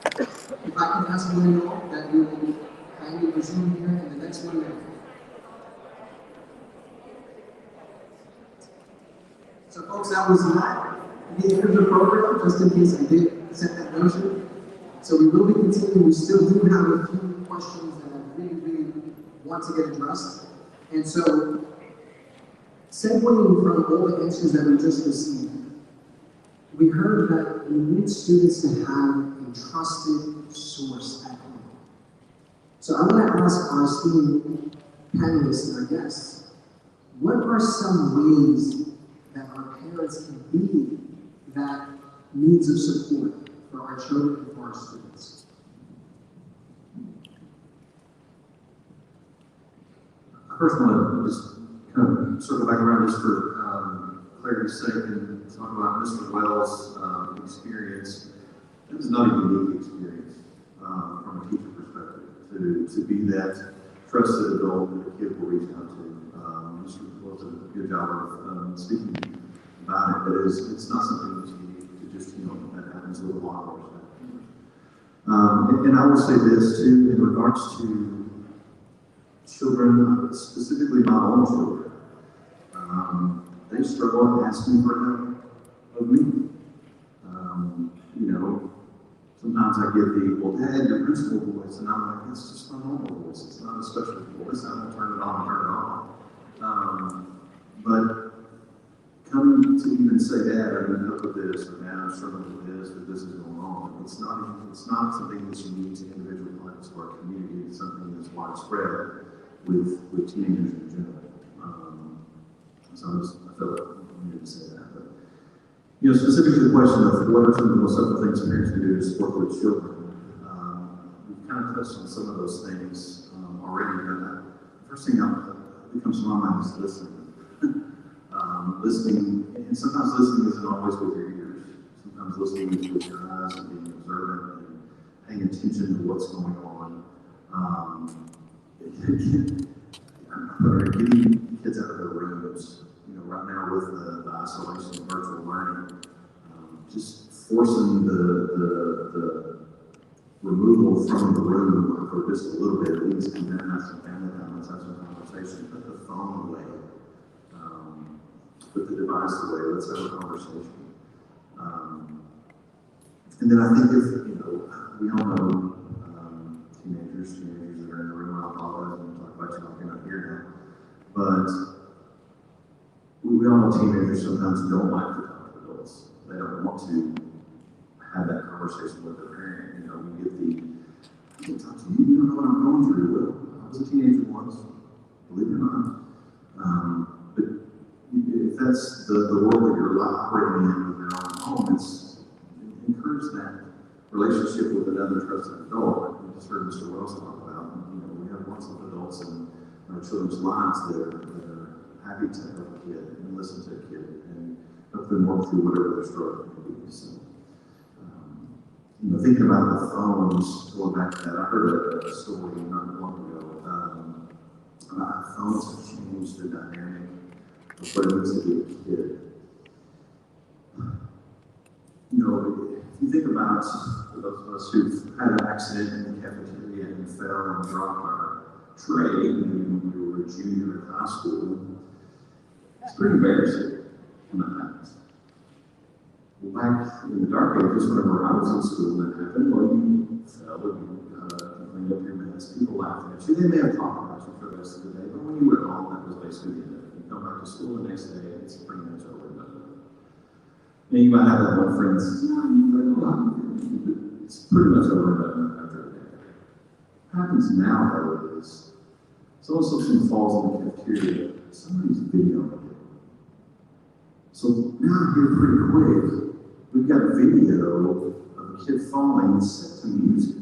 if I can ask one of you all that we will kindly resume here in the next 1 minute. So folks, that was not the end of the program, just in case I did set that notion. So we will be continuing. We still do have a few questions that I really want to get addressed. And so, segueing from all the answers that we just received, we heard that we need students to have a trusted source at home. So I want to ask our esteemed panelists and our guests, what are some ways that our parents can be that means of support for our children and for our students? I first want to just kind of circle back around just for clarity's sake and talk about Mr. Wells' experience. It was not a unique experience from a teacher perspective to be that trusted adult that a kid will reach out to. Mr. Wells did a good job of speaking about it, but it's not something that's unique to just, that happens with a lot of our staff. And I will say this too, in regards to children, specifically my own children, they struggle asking for help of me. Sometimes I give the, well, Dad, your principal voice, and I'm like, it's just my normal voice. It's not a special voice. I don't turn it on and turn it on. But coming to even say, Dad, I need help with this, or Dad, I'm struggling with this, or this is going on. It's not something that's unique to individual parts of our community. It's something that's widespread with teenagers in general. So I felt like I needed to say that. But, specific to the question of what are some of the most simple things parents can do to support their children, we've kind of touched on some of those things already. But the first thing that comes to my mind is listening. Listening, and sometimes listening isn't always with your ears. Sometimes listening is with your eyes and being observant and paying attention to what's going on. Getting kids out of their rooms. Right now with the isolation and virtual learning, just forcing the removal from the room for just a little bit, at least, and then have some family time, let's have some conversation, put the phone away, put the device away, let's have a conversation. And then I think if, you know, we all know teenagers that are in the room, I'll apologize and talk about you like you're not here now, but we all know teenagers sometimes don't like to talk to adults. They don't want to have that conversation with their parent. You know, we get the, I can't talk to you, you don't know what I'm going through. Well, I was a teenager once, believe it or not. But if that's the world that you're operating in with your own home, it's encourage that relationship with another trusted adult. We just heard Mr. Wells talk about, you know, we have lots of adults in our children's lives that are happy to help a kid and listen to a kid and help them work through whatever their struggle may be. So, you know, thinking about the phones, going back to that, I heard a story not long ago about how phones have changed the dynamic of what it means to be a kid. You know, if you think about those of us who've had an accident in the cafeteria and fell and dropped our tray when we were a junior in high school, it's pretty embarrassing when that happens. Well, back in the dark ages, whenever I was in school and that happened, well, you fell and you cleaned up your mess, people laughed at you. They may have talked about you for the rest of the day, but when you went home, that was basically the end of it. You come back to school the next day, it's pretty much over and done with. Now, you might have that one friend that says, no, it's pretty much over and done after a day. What happens now, though, is someone falls in the cafeteria, somebody's videoing it. So now here pretty quick, we've got a video of a kid falling set to music.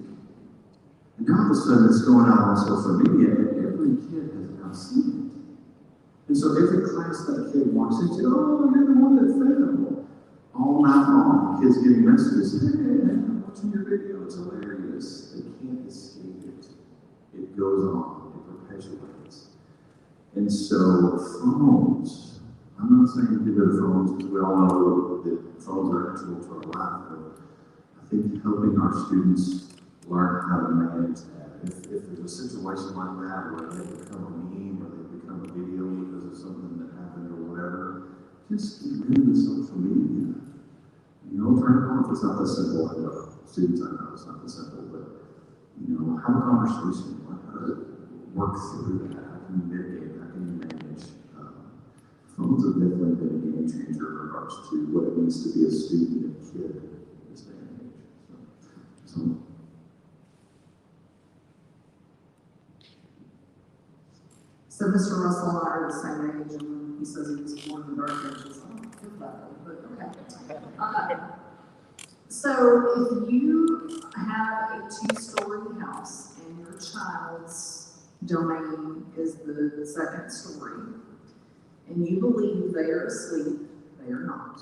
And now all of a sudden it's going out on social media and every kid has now seen it. And so every class that kid walks into, oh, you're the one that fell. All night long, kids getting messages, hey, I'm watching your video, it's hilarious. They can't escape it. It goes on, it perpetuates. And so phones, I'm not saying get rid of phones because we all know that phones are integral to our life, but I think helping our students learn how to manage that. If there's a situation like that where they become a meme or they become a video because of something that happened or whatever, just get rid of the social media. You know, turn it off. It's not that simple. I know. Students, I know it's not that simple, but you know, have a conversation. Learn how to work through that. How can you mitigate? How can you manage? Phones have definitely been a game changer in regards to what it means to be a student and a kid in this day and age. So Mr. Russell and I are the same age, and he says he was born in the dark ages. I don't feel that way, but okay. So if you have a 2-story house and your child's domain is the second story, and you believe they are asleep, they are not.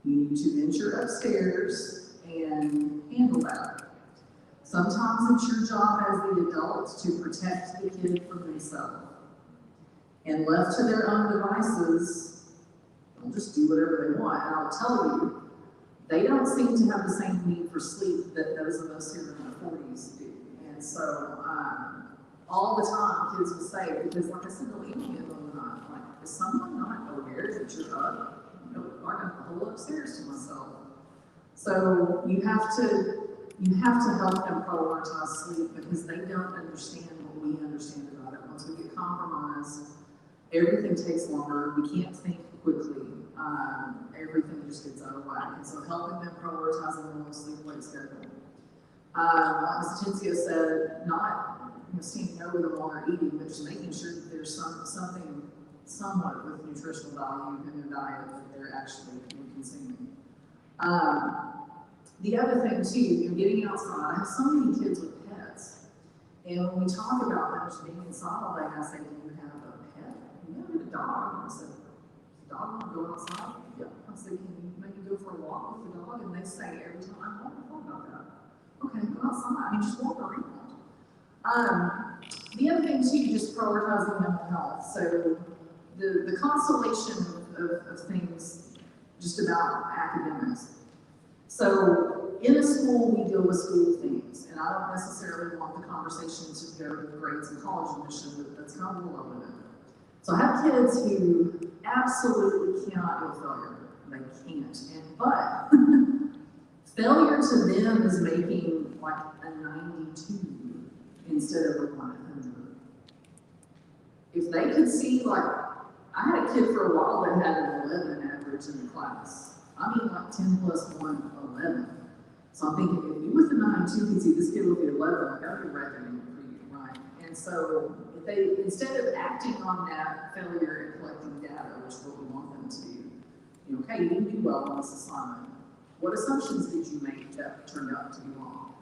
You need to venture upstairs and handle that. Sometimes it's your job as the adult to protect the kid from themselves. And left to their own devices, they'll just do whatever they want. And I'll tell you, they don't seem to have the same need for sleep that those of us who are in our 40s do. And so, all the time, kids will say, because like I said, they'll email me in the middle of the night, like, is someone not aware that you're up? Nope, I got the whole upstairs to myself. So you have to help them prioritize sleep because they don't understand what we understand about it. Once we get compromised, everything takes longer. We can't think quickly. Everything just gets out of whack. And so helping them prioritize a normal sleep-wake schedule. Like Ms. Tencio said, not standing over them while they're eating, but just making sure that there's something somewhat with nutritional value in their diet that they're actually consuming. The other thing too, getting outside. I have so many kids with pets, and when we talk about them just being inside all day, I say, "Do you have a pet? You have a dog?" And I said, "Does the dog want to go outside?" Yeah. I said, "Can you maybe go for a walk with the dog?" And they say every time, "Oh, I thought about that." Okay, go outside. You just walk around. The other thing too, just prioritizing mental health. So the constellation of things just about academics. So in a school, we deal with school things, and I don't necessarily want the conversation to go to grades and college admission, but that's kind of below it. So I have kids who absolutely cannot do failure. They can't. But failure to them is making like a 92 instead of a 100. If they could see, like, I had a kid for a while that had an 11 average in the class. I mean, like 10 plus 1, 11. So I'm thinking, if you with the 92 can see this kid with the 11, like, that would be reckoning for you, right? And so if they, instead of acting on that failure and collecting data, which is what we want them to do, you know, okay, you didn't do well on this assignment. What assumptions did you make that turned out to be wrong?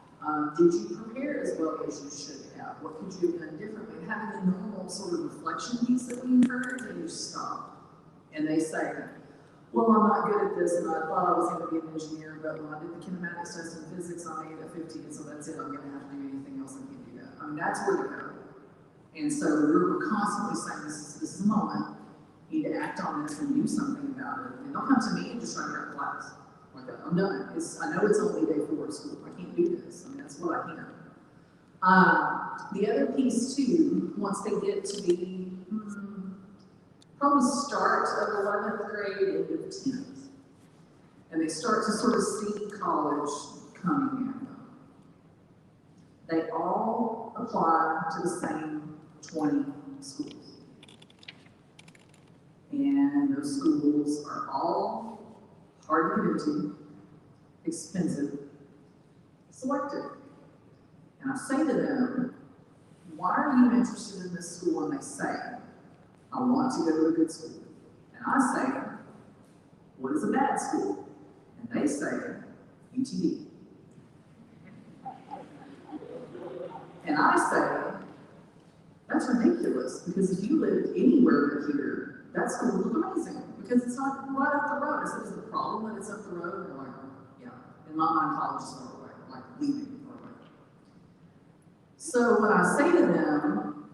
Did you prepare as well as you should have? What could you have done differently? Having the normal sort of reflection piece that we encourage, and you stop. And they say, well, I'm not good at this, and I thought I was going to be an engineer, but when I did the kinematics test in physics, I made a 50, and so that's it. I'm going to have to do anything else. I can't do that. I mean, that's where to go. And so we're constantly saying, this is a moment. You need to act on this and do something about it. And don't come to me and just try to grab class. Like, I'm done. I know it's only day 4 of school. I can't do this. I mean, that's what I can. The other piece, too, once they get to be probably start of 11th grade into the 10th, and they start to sort of see college coming in. They all apply to the same 20 schools. And those schools are all hard to get into, expensive, selective. And I say to them, why are you interested in this school? And they say, I want to go to a good school. And I say, what is a bad school? And they say, UTD. And I say, that's ridiculous, because if you lived anywhere but here, that school would look amazing, because it's not right up the road. I said, is the problem that it's up the road? And they're like, yeah. In my mind, college is far away, like leaving far away. So when I say to them,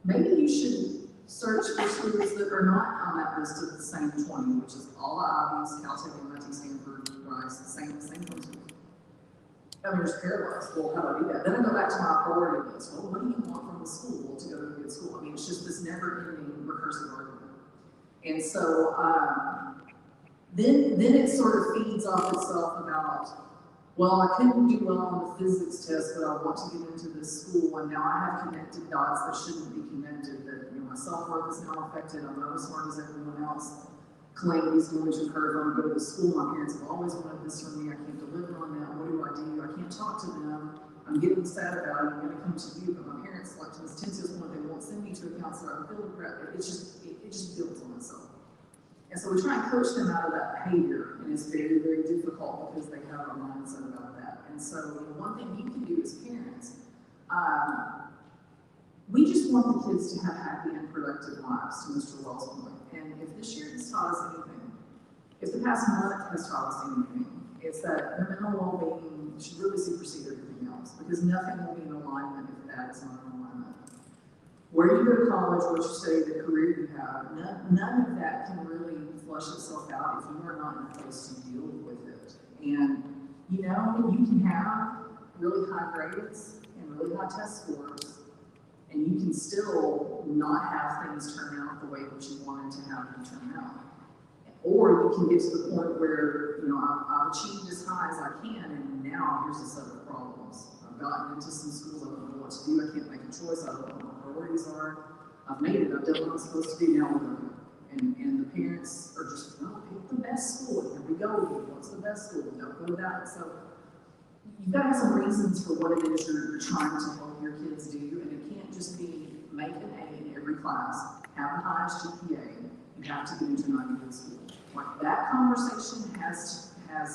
maybe you should search for schools that are not on that list of the same 20, which is all the Ivies, Caltech, MIT, Stanford, Rice, the same schools. I mean, there's paralyzed. Well, how do I do that? Then I go back to my priority list. Well, what do you want from the school to go to a good school? I mean, it's just this never-ending recursive argument. And so then it sort of feeds off itself about, well, I couldn't do well on the physics test, but I want to get into this school, and now I have connected dots that shouldn't be connected, that, you know, my self-worth is now affected, I'm not as smart as everyone else. Calamity is going to occur if I go to school. My parents have always wanted this from me. I can't deliver on that. What do? I can't talk to them. I'm getting sad about it. I'm going to come to you, but my parents, like to this 10th point, they won't send me to a counselor. I feel regret. It just builds on itself. And so we try and coach them out of that behavior, and it's very, very difficult because they have a mindset about that. And so, you know, one thing you can do as parents, we just want the kids to have happy and productive lives, to Mr. Wells' point. And if this year has taught us anything, if the past month has taught us anything, it's that their mental well-being should really supersede everything else, because nothing will be in alignment if that is not in alignment. Where you go to college, what you study, the career you have, none of that can really flush itself out if you are not in a place to deal with it. And, you know, you can have really high grades and really high test scores, and you can still not have things turn out the way that you wanted to have them turn out. Or you can get to the point where, you know, I've achieved as high as I can, and now here's a set of problems. I've gotten into some schools, I don't know what to do, I can't make a choice, I don't know what my priorities are. I've made it, I've done what I'm supposed to do, now what do I do? And the parents are just, no, pick the best school, here we go, what's the best school, don't go with that. So you've got to have some reasons for what it is you're trying to help your kids do, and it can't just be make an A in every class, have the highest GPA, you have to get into an Ivy League school. Like, that conversation has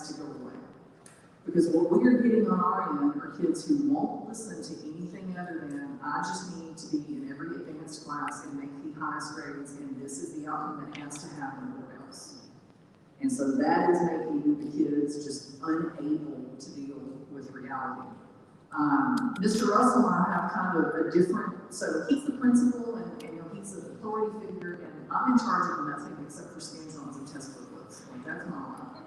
to go away. Because what we are getting on our end are kids who won't listen to anything other than, I just need to be in every advanced class and make the highest grades, and this is the outcome that has to happen, or else. And so that is making the kids just unable to deal with reality. Mr. Russell and I have kind of a different, so he's the principal, and you know, he's an authority figure, and I'm in charge of nothing except for scan zones and test booklets. Like, that's my life.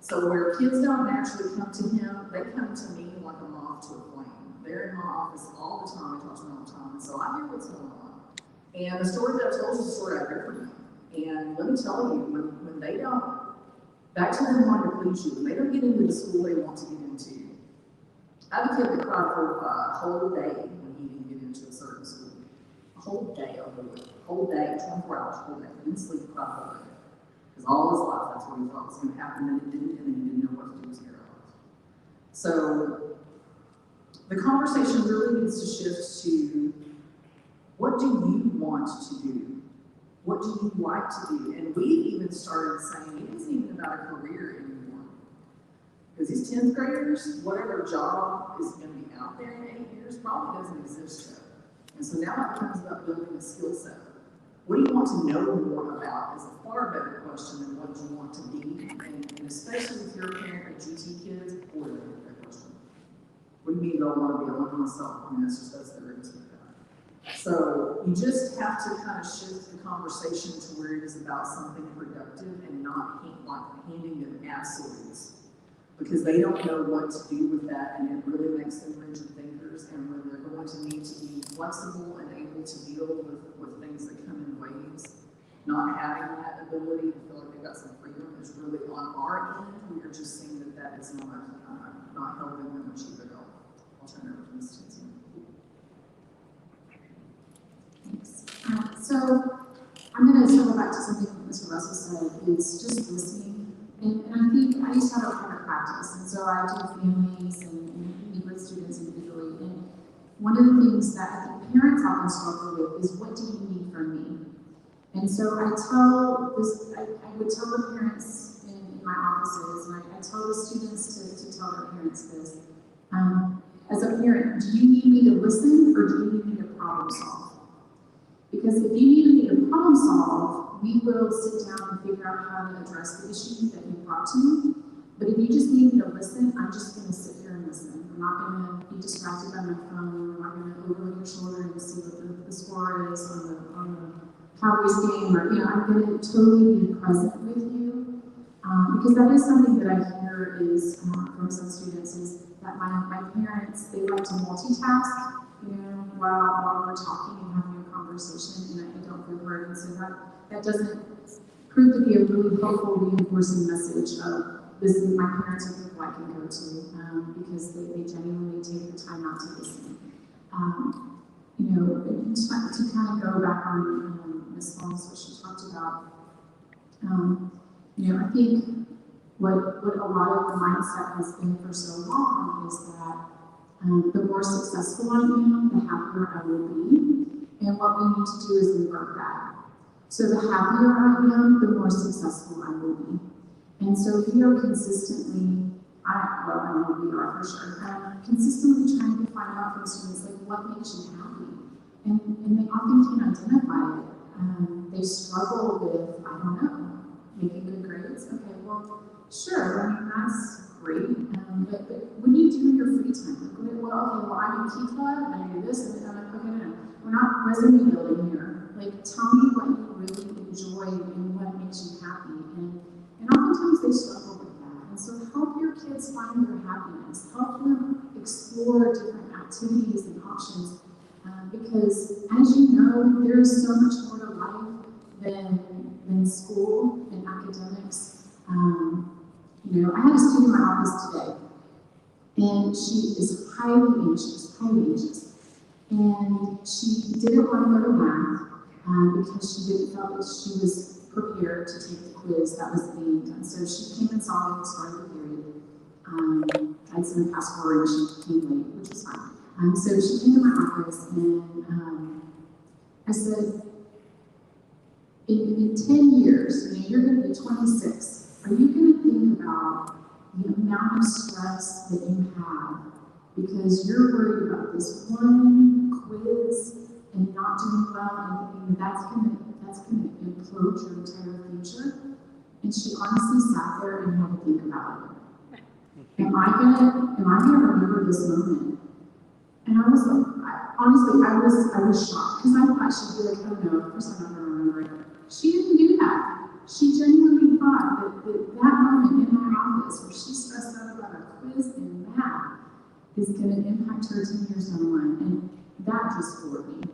So where kids don't naturally come to him, they come to me like a moth to a flame. They're in my office all the time, I talk to them all the time, and so I hear what's going on. And the story that I told is the story I hear from him. And let me tell you, when they don't, back to them wanting to please you, when they don't get into the school they want to get into. I have a kid that cried for a whole day when he didn't get into a certain school. A whole day over it. Whole day, 24 hours, whole day. Didn't sleep, cried all day. Because all his life, that's what he thought was going to happen, and it didn't, and then he didn't know what to do with his life. So, the conversation really needs to shift to, what do you want to do? What do you like to do? And we've even started saying, it isn't even about a career anymore. Because these 10th graders, whatever job is going to be out there in 8 years probably doesn't exist yet. And so now it becomes about building a skill set. What do you want to know more about is a far better question than what you want to be. And especially if you're a parent of GT kids, boy, that's that question. What do you mean you don't want to be? I want myself. I mean, that's their answer. So you just have to kind of shift the conversation to where it is about something productive and not handing them absolutes. Because they don't know what to do with that, and it really makes them rigid thinkers, and when they're going to need to be flexible and able to deal with things that come in waves, not having that ability to feel like they've got some freedom is really on our end. We are just seeing that is not helping them achieve their goal. I'll turn it over to Ms. Tinsley. Thanks. So I'm going to circle back to something that Mr. Russell said. It's just listening. And I think I used to have a private practice, and so I do families and meet with students individually. And one of the things that I think parents often struggle with is, what do you need from me? And so I would tell the parents in my offices, and I tell the students to tell their parents this. As a parent, do you need me to listen, or do you need me to problem solve? Because if you need me to problem solve, we will sit down and figure out how to address the issues that you brought to me. But if you just need me to listen, I'm just going to sit here and listen. I'm not going to be distracted by my phone. I'm not going to overlook your shoulder and see what the score is on the Cowboys game. Or, I'm going to totally be present with you. Because that is something that I hear is from some students, is that my parents, they like to multitask, while we're talking and having a conversation, and I don't feel heard. And so that doesn't prove to be a really helpful reinforcing message of, this is my parents are people I can go to, because they genuinely take the time out to listen. To kind of go back on Ms. Holmes, what she talked about, I think what a lot of the mindset has been for so long is that the more successful I am, the happier I will be. And what we need to do is invert that. So the happier I am, the more successful I will be. And so we are consistently, I know we are for sure, consistently trying to find out from students, like, what makes you happy? And they often can't identify it. They struggle with, I don't know, making good grades. Okay, well, sure, that's great. But what do you do in your free time? I'm in Key Club, and I do this, and I'm like, okay, no. We're not resume building here. Like, tell me what you really enjoy and what makes you happy. And oftentimes they struggle with that. And so help your kids find their happiness. Help them explore different activities and options. Because as you know, there is so much more to life than school and academics. I had a student in my office today, and she is highly anxious. And she didn't want to go to math because she didn't feel that she was prepared to take the quiz that was being done. So she came and saw me at the start of the period. I'd sent a pass forward, and she came late, which was fine. So she came to my office, and I said, in 10 years, you're going to be 26. Are you going to think about the amount of stress that you have because you're worried about this one quiz and not doing well, and thinking that's going to implode your entire future? And she honestly sat there and had to think about it. Am I gonna remember this moment? And I was like, I was shocked, because I thought she'd be like, oh no, of course I'm not gonna remember it. She didn't do that. She genuinely thought that moment in my office where she's stressed out about a quiz in math is going to impact her 10 years down the line. And that just floored me.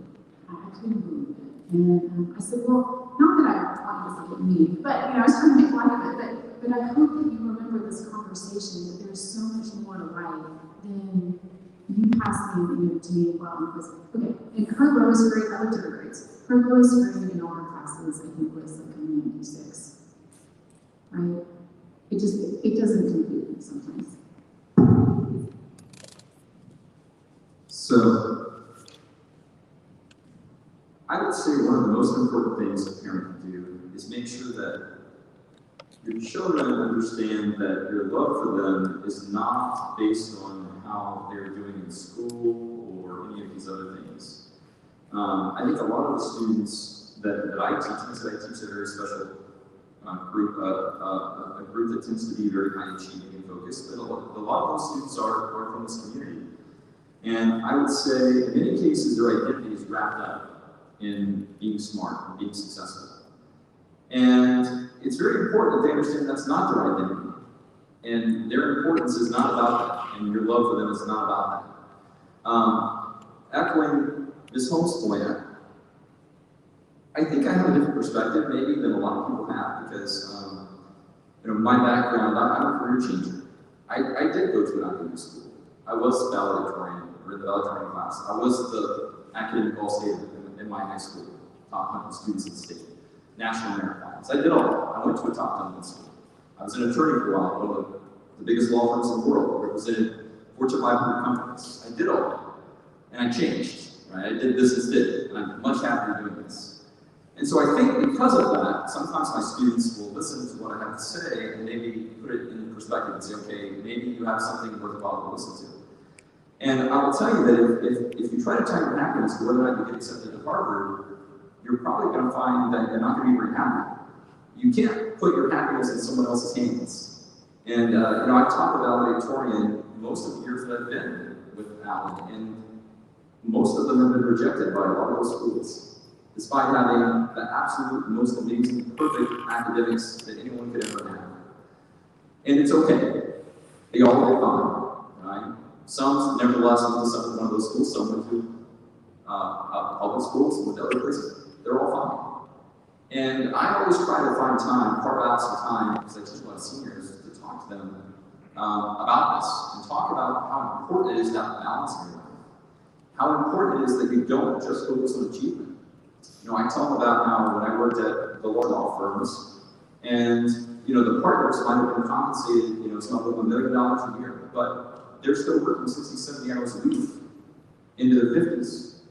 I couldn't believe it. And I said, well, not that I wanted to forget me, but I was trying to make light of it. But I hope that you remember this conversation, that there's so much more to life than you passing to me well on quiz. Okay, and her lowest grade, I looked at her grades. Her lowest grade in all her classes, I think, was like a 96. Right? It doesn't compute me sometimes. So, I would say one of the most important things a parent can do is make sure that your children understand that your love for them is not based on how they're doing in school or any of these other things. I think a lot of the students that I teach, I teach a very special group, a group that tends to be very high achieving and focused, but a lot of those students are from this community. And I would say, in many cases, their identity is wrapped up in being smart and being successful. And it's very important that they understand that's not their identity. And their importance is not about that, and your love for them is not about that. Echoing Ms. Holmes' point, I think I have a different perspective maybe than a lot of people have, because my background, I'm a career changer. I did go to an academic school. I was the valedictorian, or in the valedictorian class. I was the academic all-state in my high school, top 100 students in the state, national marathons. I did all that. I went to a top 10 school. I was an attorney for a while, one of the biggest law firms in the world, represented Fortune 500 companies. I did all that, and I changed. Right? I did this instead, and I'm much happier doing this. And so I think because of that, sometimes my students will listen to what I have to say and maybe put it in perspective and say, okay, maybe you have something worthwhile to listen to. And I will tell you that if you try to tie your happiness to whether or not you get accepted to Harvard, you're probably going to find that you're not going to be very happy. You can't put your happiness in someone else's hands. And I've taught the valedictorian most of the years that I've been with Allen, and most of them have been rejected by a lot of those schools, despite having the absolute most amazing, perfect academics that anyone could ever have. And it's okay. They all get fine, right? Some, nevertheless, went to one of those schools. Some went to public schools, some went to other places. They're all fine. And I always try to find time, carve out some time, because I teach a lot of seniors, to talk to them about this, and talk about how important it is to have balance in your life. How important it is that you don't just focus on achievement. I tell them about how when I worked at the law firms, and the partners might have been compensated, some of them $1 million a year, but they're still working 60, 70 hours a week into their 50s.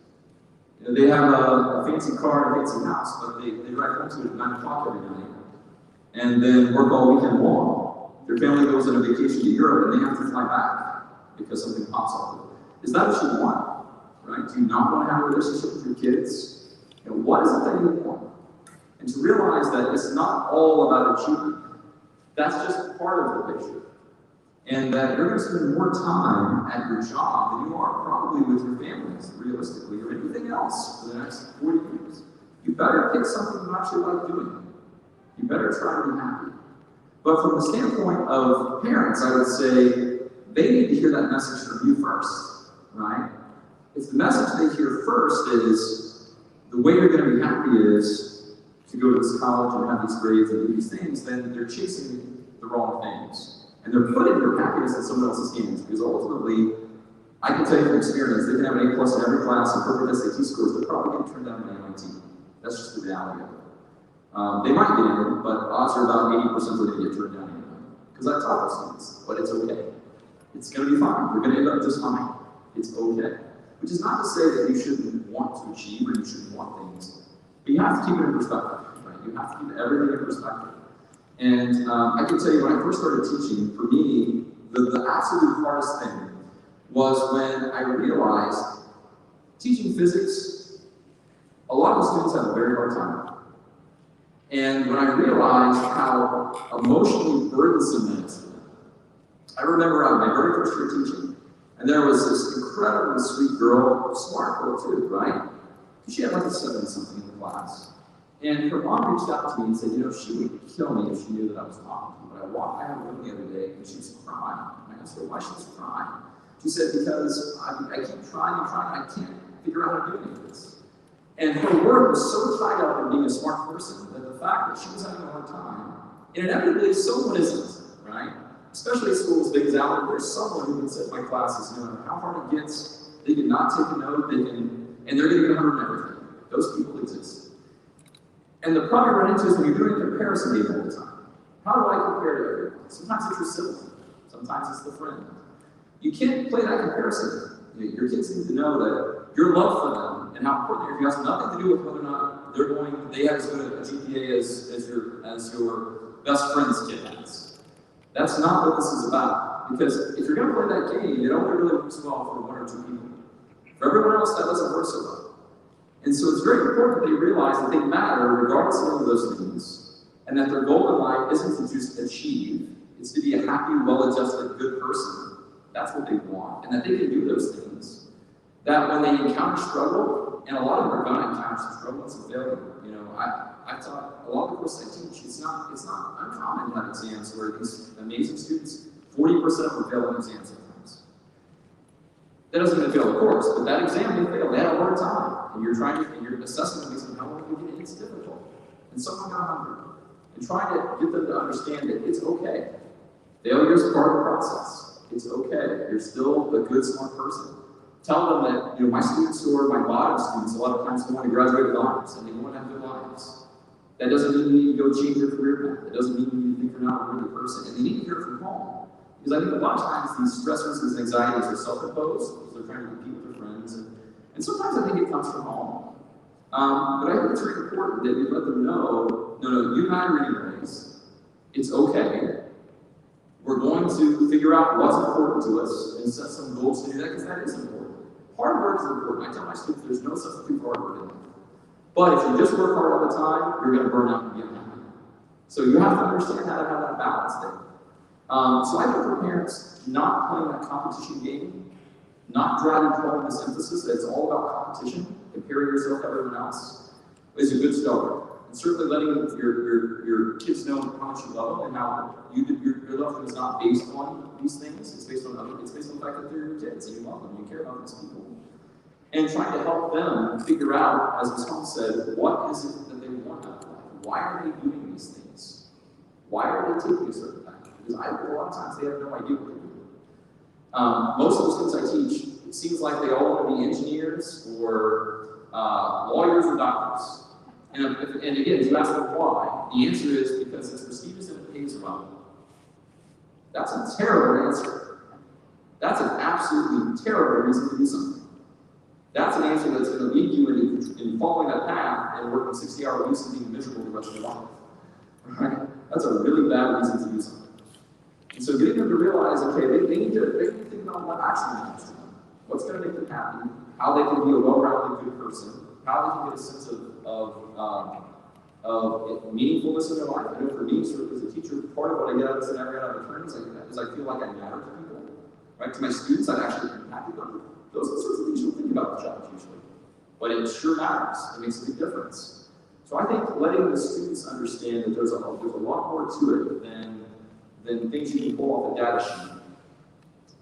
They have a fancy car and a fancy house, but they drive home to it at 9 o'clock every night, and then work all weekend long. Their family goes on a vacation to Europe, and they have to fly back because something pops up. Is that what you want? Right? Do you not want to have a relationship with your kids? What is it that you want? And to realize that it's not all about achievement. That's just part of the picture. And that you're going to spend more time at your job than you are probably with your families, realistically, or anything else for the next 40 years. You better pick something you actually like doing. You better try to be happy. But from the standpoint of parents, I would say they need to hear that message from you first, right? If the message they hear first is, the way you're going to be happy is to go to this college and have these grades and do these things, then they're chasing the wrong things. And they're putting their happiness in someone else's hands, because ultimately, I can tell you from experience, they can have an A+ in every class and perfect SAT scores, they're probably going to turn down an MIT. That's just the reality of it. They might get in, but odds are about 80% that they get turned down anyway. Because I taught those students, but it's okay. It's going to be fine. You're going to end up just fine. It's okay. Which is not to say that you shouldn't want to achieve or you shouldn't want things, but you have to keep it in perspective, right? You have to keep everything in perspective. And I can tell you, when I first started teaching, for me, the absolute hardest thing was when I realized teaching physics, a lot of the students have a very hard time. And when I realized how emotionally burdensome that is for them, I remember my very first year teaching, and there was this incredibly sweet girl, smart girl too, right? She had like a 70-something in the class. And her mom reached out to me and said, you know, she would kill me if she knew that I was talking to you. But I walked out of the room the other day and she was crying. And I asked her why she was crying. She said, because I keep trying and trying, I can't figure out how to do any of this. And her work was so tied up in being a smart person that the fact that she was having a hard time, and inevitably someone isn't, right? Especially at schools as big as Allen, there's someone who can sit in my classes, no matter how hard it gets, they can not take a note, and they're going to get 100 in everything. Those people exist. And the problem you run into is when you're doing a comparison game all the time. How do I compare to everyone? Sometimes it's your sibling, sometimes it's the friend. You can't play that comparison. Your kids need to know that your love for them and how important they are has nothing to do with whether or not they have as good a GPA as your best friend's kid has. That's not what this is about. Because if you're going to play that game, it only really works well for one or two people. For everyone else, that doesn't work so well. And so it's very important that they realize that they matter regardless of all of those things, and that their goal in life isn't to just achieve, it's to be a happy, well-adjusted, good person. That's what they want, and that they can do those things. That when they encounter struggle, and a lot of them are going to encounter some struggle and some failure. You know, I've taught a lot of the courses I teach. It's not uncommon to have exams where these amazing students, 40% of them fail on exams sometimes. That doesn't mean they fail the course, but that exam they failed. They had a hard time. And you're assessing them based on how long you get it, it's difficult. And someone got 100. And trying to get them to understand that it's okay. Failure is part of the process. It's okay. You're still a good, smart person. Tell them that, you know, my students who are my bottom students, a lot of times they want to graduate with honors and they want to have good lives. That doesn't mean you need to go change your career path. That doesn't mean you need to think you're not a worthy person. And they need to hear it from home. Because I think a lot of times these stressors and anxieties are self-imposed because they're trying to compete with their friends. And sometimes I think it comes from home. But I think it's very important that we let them know, no, you matter anyways. It's okay. We're going to figure out what's important to us and set some goals to do that because that is important. Hard work is important. I tell my students there's no substitute for hard work in life. But if you just work hard all the time, you're going to burn out and be unhappy. So you have to understand how to have that balance there. So I think for parents, not playing that competition game, not driving home this emphasis that it's all about competition, comparing yourself to everyone else, is a good start. And certainly letting your kids know how much you love them and how your love for them is not based on these things. It's based on the fact that they're your kids and you love them, you care about these people. And trying to help them figure out, as Ms. Holmes said, what is it that they want out of life? Why are they doing these things? Why are they taking a certain path? Because I think a lot of times they have no idea what they're doing. Most of the students I teach, it seems like they all want to be engineers or lawyers or doctors. And again, if you ask them why, the answer is because it's prestigious and it pays well. That's a terrible answer. That's an absolutely terrible reason to do something. That's an answer that's going to lead you in following that path and working 60-hour weeks and being miserable the rest of your life. Right? That's a really bad reason to do something. And so getting them to realize, okay, they need to think about what actually matters to them. What's going to make them happy, how they can be a well-rounded good person, how they can get a sense of meaningfulness in their life. I know for me, sort of as a teacher, part of what I get out of this and I get out of attorneys is I feel like I matter to people. Right? To my students, I'm actually happy about it. Those are the sorts of things you'll think about the job usually. But it sure matters. It makes a big difference. So I think letting the students understand that there's a lot more to it than things you can pull off a data sheet,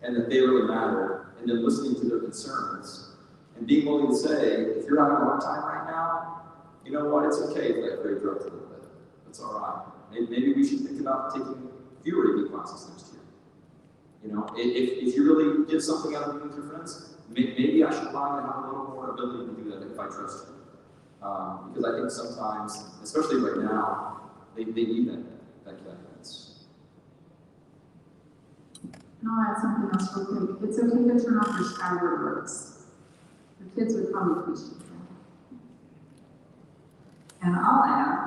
and that they really matter, and then listening to their concerns, and being willing to say, if you're having a hard time right now, you know what, it's okay if that grade drops a little bit. That's all right. Maybe we should think about taking fewer AP classes next year. You know, if you really get something out of being with your friends, maybe I should find and have a little more ability to do that if I trust you. Because I think sometimes, especially right now, they need that guidance. And I'll add something else real quick. It's okay to turn off your staggered words. Your kids would probably appreciate that. And I'll add,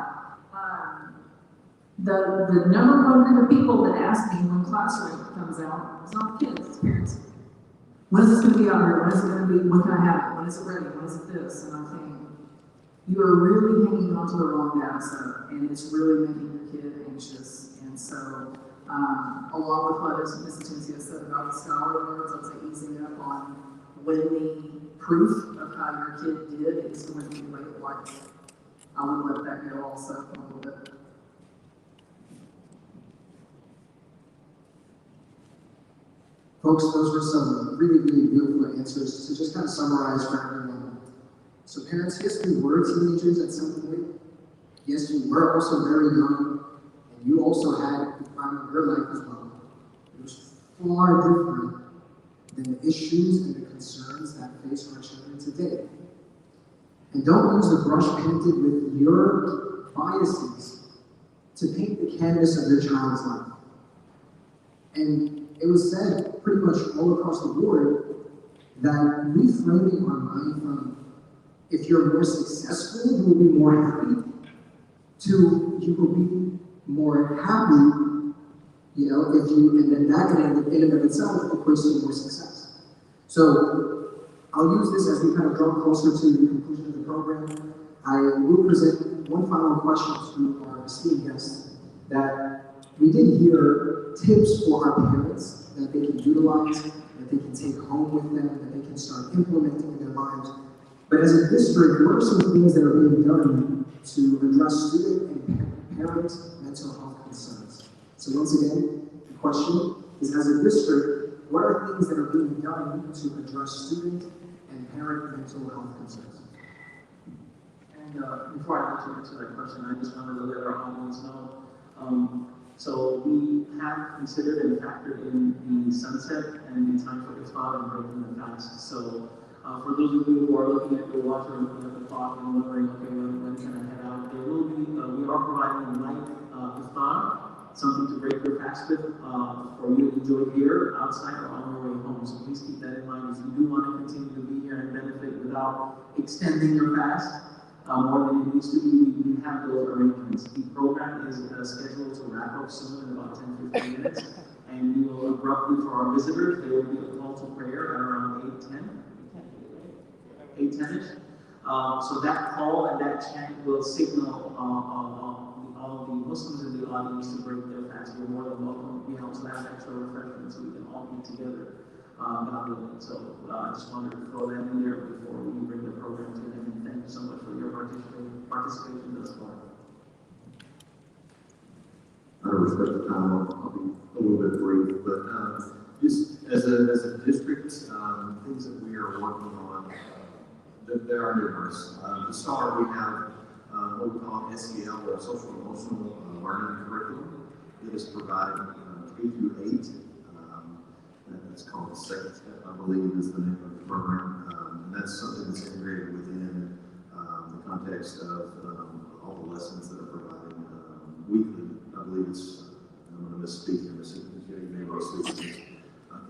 The number one group of people that ask me when class rate comes out is not the kids, it's parents. When is this going to be out here? When is it going to be? When can I have it? When is it ready? When is it this? And I'm thinking, you are really hanging on to the wrong data set, and it's really making your kid anxious. And so, along with what Ms. Atencio said about the scholar awards, I'd say easing up on when the proof of how your kid did is going to be late life. I would let that go also a little bit. Folks, those were some really, really beautiful answers to just kind of summarize for everyone. So parents, yes, we were teenagers at some point. Yes, you were also very young, and you also had the prime of your life as well. It was far different than the issues and the concerns that face our children today. And don't use the brush painted with your biases to paint the canvas of your child's life. And it was said pretty much all across the board that reframing our mind from if you're more successful, you will be more happy, to you will be more happy, if you, and then that in and of itself equates to more success. So I'll use this as we kind of draw closer to the conclusion of the program. I will present one final question to our esteemed guests that we did hear tips for our parents that they can utilize, that they can take home with them, that they can start implementing in their lives. But as a district, what are some things that are being done to address student and parent mental health concerns? So once again, the question is, as a district, what are things that are being done to address student and parent mental health concerns? And before I answer that question, I just wanted to let our audience know. So we have considered and factored in the sunset and the time for iftar and breaking the fast. So for those of you who are looking at your watch or looking at the clock and wondering, okay, when can I head out? There will be, we are providing a light iftar, something to break your fast with for you to enjoy here, outside, or on your way home. So please keep that in mind if you do want to continue to be here and benefit without extending your fast. More than it needs to be, we have those arrangements. The program is scheduled to wrap up soon in about 10-15 minutes, and we will abruptly, for our visitors, there will be a call to prayer at around 8:10-ish. So that call and that chant will signal all the Muslims in the audience to break their fast. You're more than welcome. We also have extra refreshments so we can all be together. So I just wanted to throw that in there before we bring the program to an end. And thank you so much for your participation thus far. Out of respect for time, I'll be a little bit brief, but just as a district, things that we are working on, there are numerous. To start, we have what we call SEL, or Social Emotional Learning Curriculum, that is provided K through 8. That's called Second Step, I believe, is the name of the program. And that's something that's integrated within the context of all the lessons that are provided weekly. I believe it's, I'm going to misspeak here,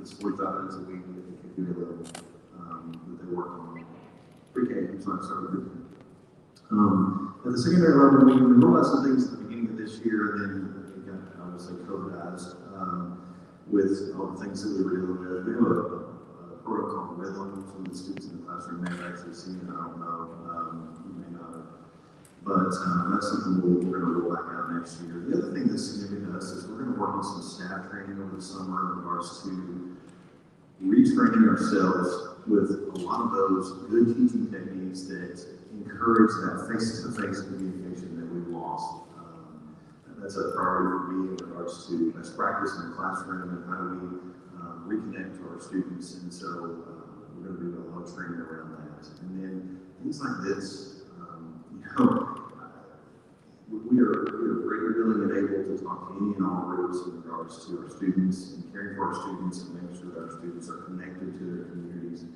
it's 45 minutes a week at the KQ level that they work on. Pre-K, I'm sorry, at the secondary level, we rolled out some things at the beginning of this year, and then we got, I would say, COVIDized with all the things that we were dealing with. We have a protocol rhythm. Some of the students in the classroom may have actually seen it, I don't know, you may not have. But that's something we're going to roll back out next year. The other thing that's significant to us is we're going to work on some staff training over the summer in regards to retraining ourselves with a lot of those good teaching techniques that encourage that face-to-face communication that we've lost. That's a priority for me in regards to best practice in the classroom and how do we reconnect to our students. And so we're going to do a lot of training around that. And then things like this, we are very willing and able to talk to any and all groups in regards to our students and caring for our students and making sure that our students are connected to their communities.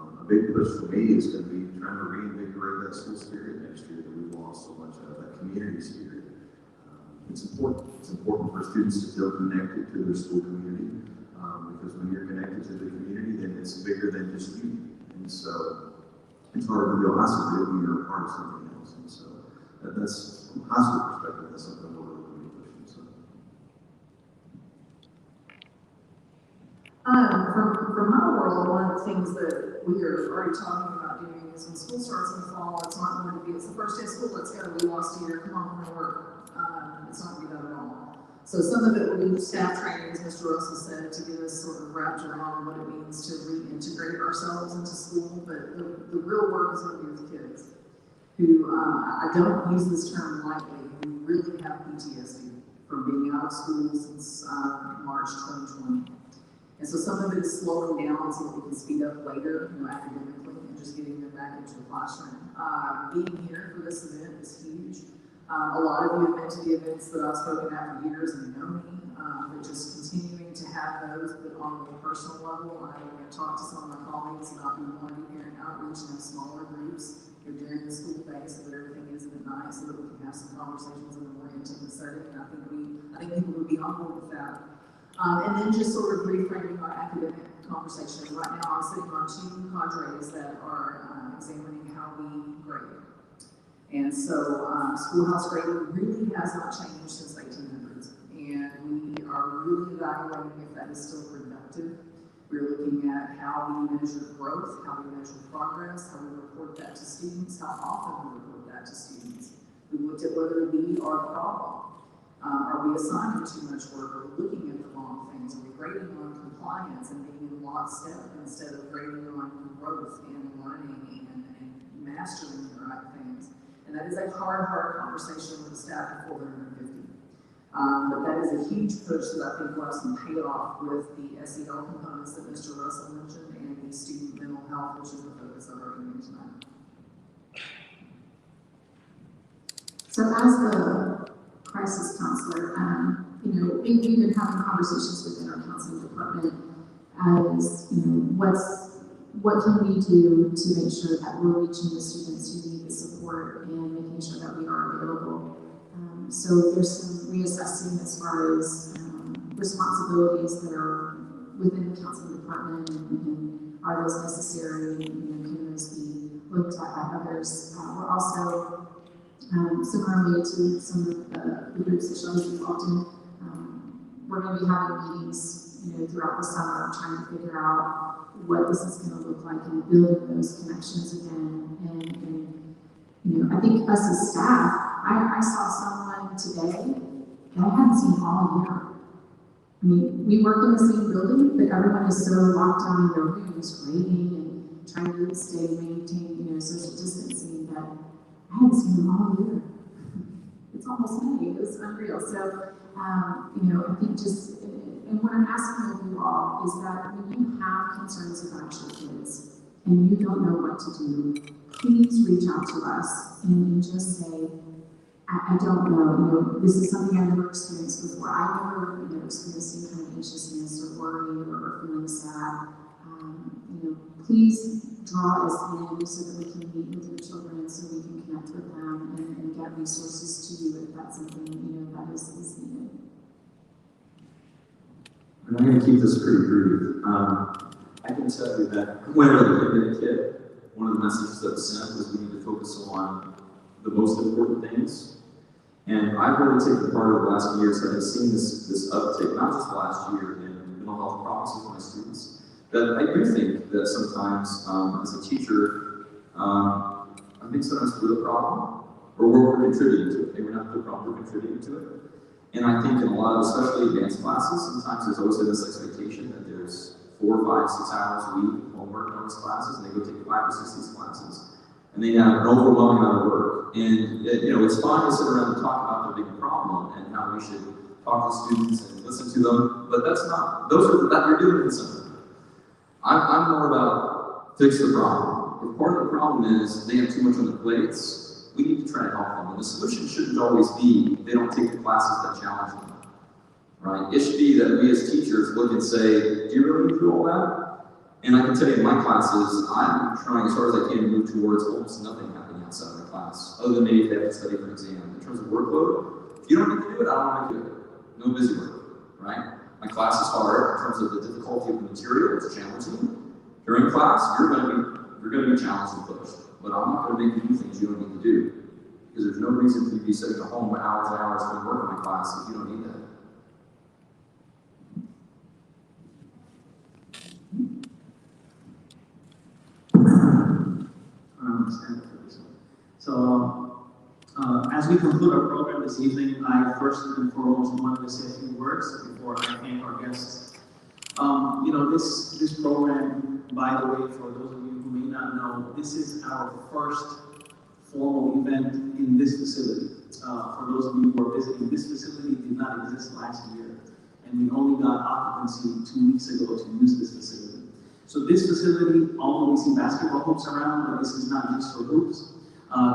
A big push for me is going to be trying to reinvigorate that school spirit next year that we've lost so much of, that community spirit. It's important. It's important for students to feel connected to their school community because when you're connected to the community, then it's bigger than just you. And so it's hard to feel isolated when you're a part of something else. And so that's from a high school perspective. That's something we're really pushing. So. From my world, one of the things that we are already talking about doing is when school starts in the fall, it's not going to be, it's the first day of school, let's go, we lost a year, come on, we're going to work. It's not going to be that at all. So some of it will be staff training, as Mr. Russell said, to get us sort of wrapped around what it means to reintegrate ourselves into school, but the real work is going to be with kids. who, I don't use this term lightly, who really have PTSD from being out of school since March 2020. And so some of it is slowing down so that we can speed up later, academically, and just getting them back into the classroom. Being here for this event is huge. A lot of you have been to the events that I've spoken at for years and know me, but just continuing to have those, but on a personal level, I've talked to some of my colleagues about doing more parent outreach in smaller groups during the school day, so that everything isn't at night, so that we can have some conversations in a more intimate setting. And I think people would be on board with that. And then just sort of reframing our academic conversation. Right now, I'm sitting on 2 cadres that are examining how we grade. And so schoolhouse grading really has not changed since the 1800s. And we are really evaluating if that is still productive. We're looking at how we measure growth, how we measure progress, how we report that to students, how often we report that to students. We looked at whether we are the problem. Are we assigning too much work? Are we looking at the wrong things? Are we grading on compliance and being in lockstep instead of grading on growth and learning and mastering the right things? And that is a hard conversation with the staff of 450. But that is a huge push that I think will have some payoff with the SEL components that Mr. Russell mentioned and the student mental health, which is the focus of our evening tonight. So as the crisis counselor, we've been having conversations within our counseling department as, what can we do to make sure that we're reaching the students who need the support and making sure that we are available. So there's some reassessing as far as responsibilities that are within the counseling department and are those necessary, and can those be looked at by others. We're also, similarly to some of the groups that Shelley's involved in, we're going to be having meetings throughout the summer trying to figure out what this is going to look like and building those connections again. And I think us as staff, I saw someone today that I hadn't seen all year. I mean, we work in the same building, but everyone is so locked down in their rooms, grading and trying to maintain, social distancing, that I hadn't seen them all year. It's almost May. It was unreal. So, I think just, and what I'm asking of you all is that when you have concerns about your kids and you don't know what to do, please reach out to us and just say, I don't know, this is something I've never experienced before. I never, experienced any kind of anxiousness or worry or feeling sad. Please draw us in so that we can meet with your children, so we can connect with them and get resources to you if that's something, that is needed. I'm going to keep this pretty brief. I can tell you that when I was a kid, one of the messages that was sent was we need to focus on the most important things. And I've really taken part of the last few years that I've seen this uptick, not just last year, in mental health problems with my students. That I do think that sometimes, as a teacher, I think sometimes we're the problem, or we're contributing to it. Maybe we're not the problem, we're contributing to it. And I think in a lot of, especially advanced classes, sometimes there's always been this expectation that there's 4, 5, 6 hours a week of homework on these classes, and they go take 5 or 6 of these classes. And they have an overwhelming amount of work. And it's fine to sit around and talk about their big problem and how we should talk to students and listen to them, but that's not, you're doing it something. I'm more about fix the problem. If part of the problem is they have too much on their plates, we need to try to help them. And the solution shouldn't always be they don't take the classes that challenge them, right? It should be that we as teachers look and say, do you really need to do all that? And I can tell you in my classes, I'm trying as hard as I can to move towards almost nothing happening outside of the class, other than maybe if they have to study for an exam. In terms of workload, if you don't need to do it, I don't want to do it. No busy work, right? My class is hard in terms of the difficulty of the material, it's challenging. During class, you're going to be challenged and pushed. But I'm not going to make you do things you don't need to do. Because there's no reason for you to be sitting at home hours and hours doing work in my class if you don't need that. So, as we conclude our program this evening, I first and foremost wanted to say a few words before I thank our guests. This program, by the way, for those of you who may not know, this is our first formal event in this facility. For those of you who are visiting, this facility did not exist last year, and we only got occupancy 2 weeks ago to use this facility. So this facility, although we see basketball hoops around, but this is not just for hoops.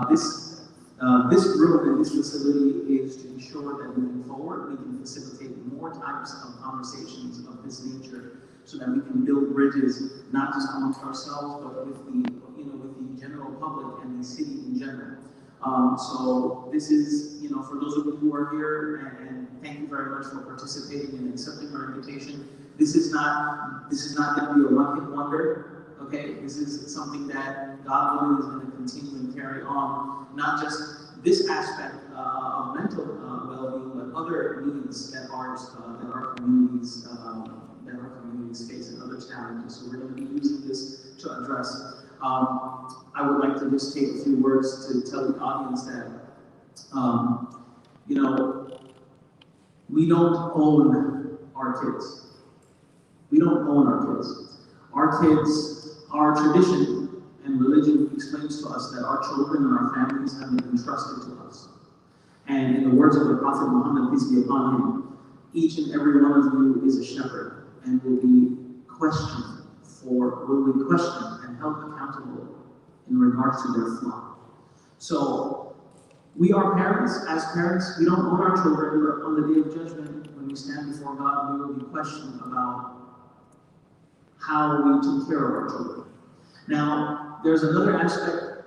This room and this facility is to ensure that moving forward, we can facilitate more types of conversations of this nature, so that we can build bridges, not just amongst ourselves, but with the, with the general public and the city in general. So this is, for those of you who are here, and thank you very much for participating and accepting our invitation. This is not going to be a one-hit wonder, okay? This is something that God willing is going to continue and carry on, not just this aspect of mental well-being, but other needs that our communities face and other challenges. So we're going to be using this to address. I would like to just take a few words to tell the audience that, we don't own our kids. We don't own our kids. Our kids, our tradition and religion explains to us that our children and our families have been entrusted to us. And in the words of the Prophet Muhammad, peace be upon him, each and every one of you is a shepherd and will be questioned and held accountable in regards to their flock. So we are parents. As parents, we don't own our children, but on the day of judgment, when we stand before God, we will be questioned about how we took care of our children. Now, there's another aspect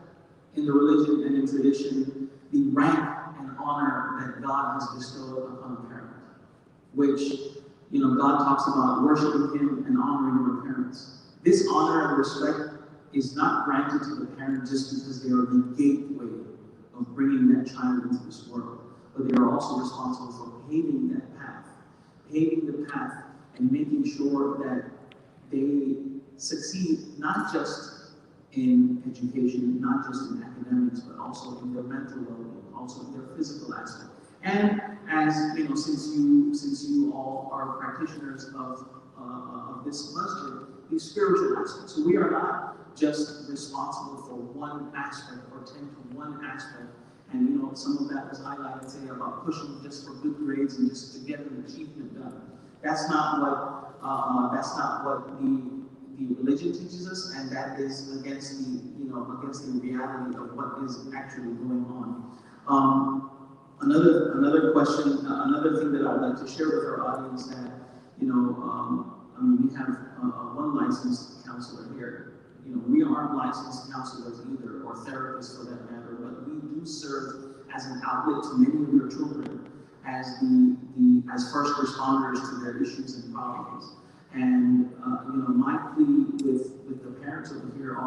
in the religion and in tradition, the rank and honor that God has bestowed upon a parent, which, God talks about worshiping Him and honoring your parents. This honor and respect is not granted to the parent just because they are the gateway of bringing that child into this world, but they are also responsible for paving that path, and making sure that they succeed not just in education, not just in academics, but also in their mental well-being, also in their physical aspect. And as since you all are practitioners of this Masjid, the spiritual aspect. So we are not just responsible for one aspect or tend to one aspect. And some of that was highlighted today about pushing just for good grades and just to get an achievement done. That's not what the religion teaches us, and that is against the reality of what is actually going on. Another question, another thing that I'd like to share with our audience that, we have one licensed counselor here. We aren't licensed counselors either, or therapists for that matter, but we do serve as an outlet to many of your children as as first responders to their issues and problems. And my plea with the parents over here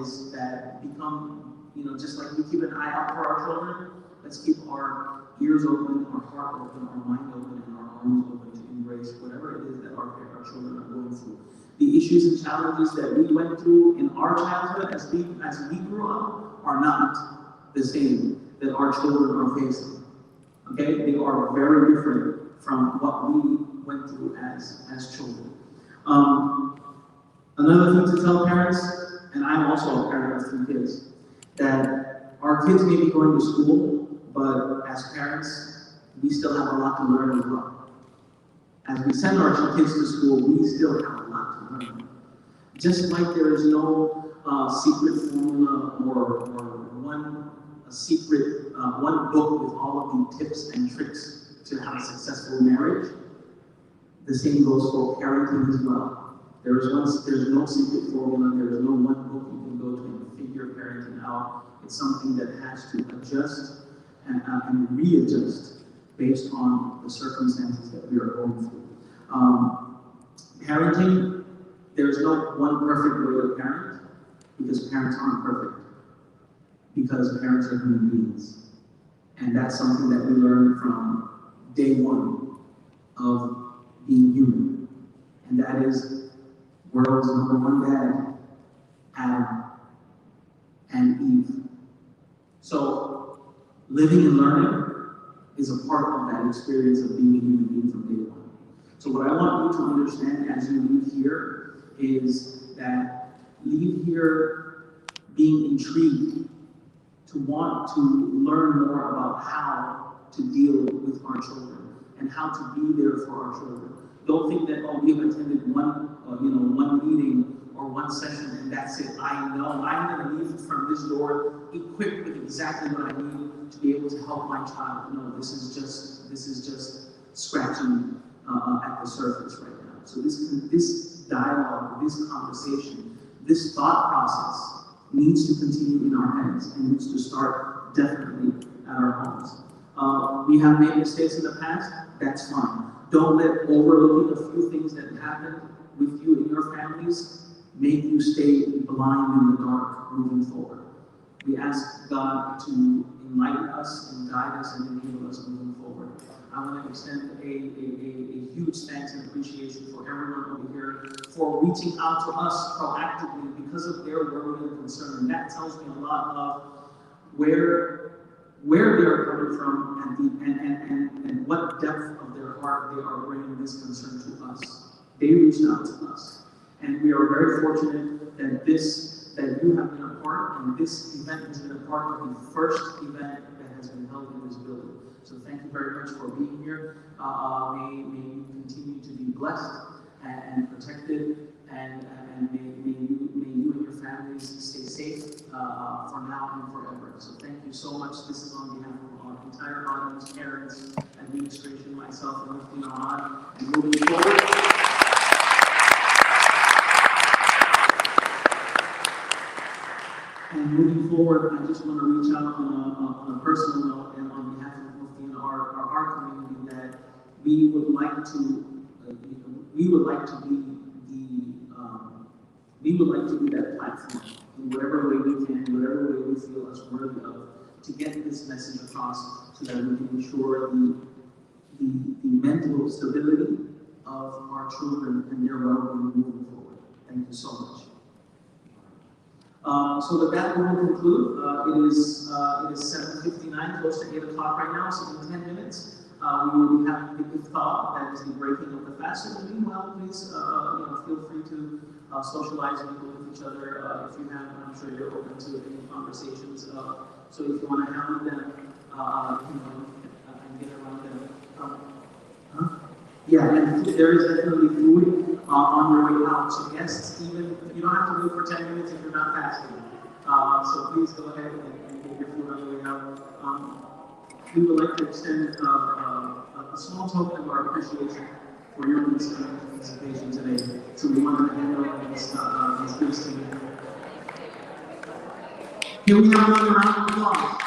is that become, just like we keep an eye out for our children, let's keep our ears open, our heart open, our mind open, and our arms open to embrace whatever it is that our children are going through. The issues and challenges that we went through in our childhood as we grew up are not the same that our children are facing. Okay? They are very different from what we went through as children. Another thing to tell parents, and I'm also a parent of 3 kids, that our kids may be going to school, but as parents, we still have a lot to learn as well. As we send our kids to school, we still have a lot to learn. Just like there is no secret formula or one book with all of the tips and tricks to have a successful marriage, the same goes for parenting as well. There's no secret formula, there is no one book you can go to and figure parenting out. It's something that has to adjust and readjust based on the circumstances that we are going through. Parenting, there's no one perfect way to parent, because parents aren't perfect. Because parents are human beings. And that's something that we learn from day one of being human. And that is world's #1 dad, Adam and Eve. So living and learning is a part of that experience of being a human being from day one. So what I want you to understand as you leave here is that leave here being intrigued to want to learn more about how to deal with our children and how to be there for our children. Don't think that, oh, we've attended one meeting or one session and that's it. I know I'm going to leave from this door equipped with exactly what I need to be able to help my child. No, this is just scratching at the surface right now. So this dialogue, this conversation, this thought process needs to continue in our heads and needs to start definitely at our homes. We have made mistakes in the past. That's fine. Don't let overlooking a few things that happened with you and your families make you stay blind in the dark moving forward. We ask God to enlighten us and guide us and enable us moving forward. I want to extend a huge thanks and appreciation for everyone over here for reaching out to us proactively because of their worry and concern. And that tells me a lot of where they're coming from and what depth of their heart they are bringing this concern to us. They reached out to us. And we are very fortunate that you have been a part, and this event has been a part of the first event that has been held in this building. So thank you very much for being here. May you continue to be blessed and protected, and may you and your families stay safe for now and forever. So thank you so much. This is on behalf of our entire audience, parents, administration, myself, and Mufti Ahmad, and moving forward. And moving forward, I just want to reach out on a personal note and on behalf of Mufti and our community that we would like to be that platform in whatever way we can, whatever way we feel as worthy of, to get this message across so that we can ensure the mental stability of our children and their well-being moving forward. Thank you so much. So with that, we will conclude. It is 7:59, close to 8 o'clock right now, so in 10 minutes, we will be having the iftar, that is the breaking of the fast. And meanwhile, please, feel free to socialize and go with each other. If you have, I'm sure you're open to any conversations. So if you want to have them, and get around them. Yeah, and there is definitely food on your way out. So guests, even you don't have to wait for 10 minutes if you're not fasting. So please go ahead and get your food on your way out. We would like to extend a small token of our appreciation for your participation today. So we wanted to hand over these gifts to you. Here we have another round of applause.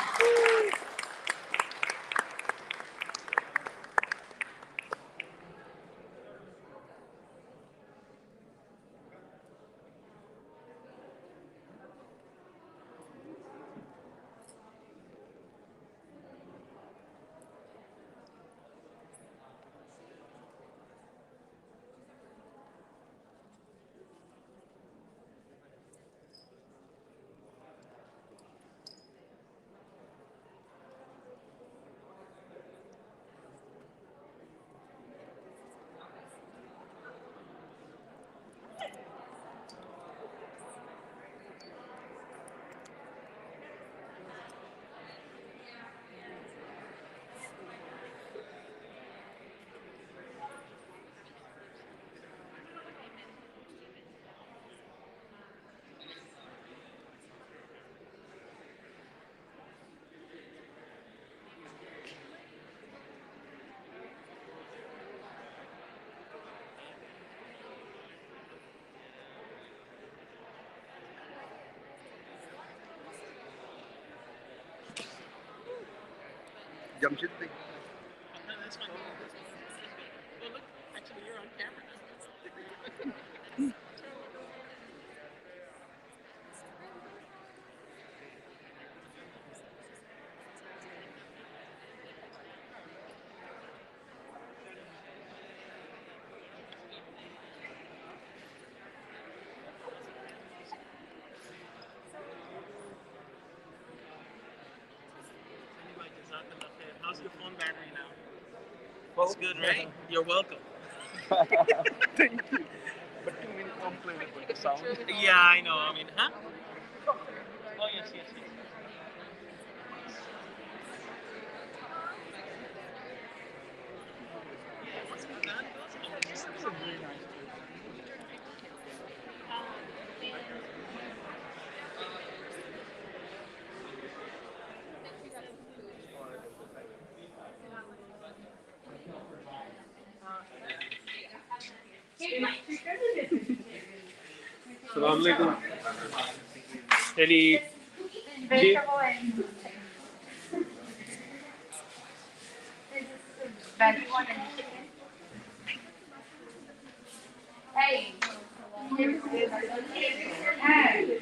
Jamshid Bhai. That's fine. Well, look, actually, you're on camera. How's your phone battery now? Well, It's good, right? You're welcome. Thank you. But 2 minutes complain about the sound. Yeah, I know. I mean, huh? Oh, yes. Assalamualaikum. Any Vegetable and veggie one and chicken. Hey. Hey.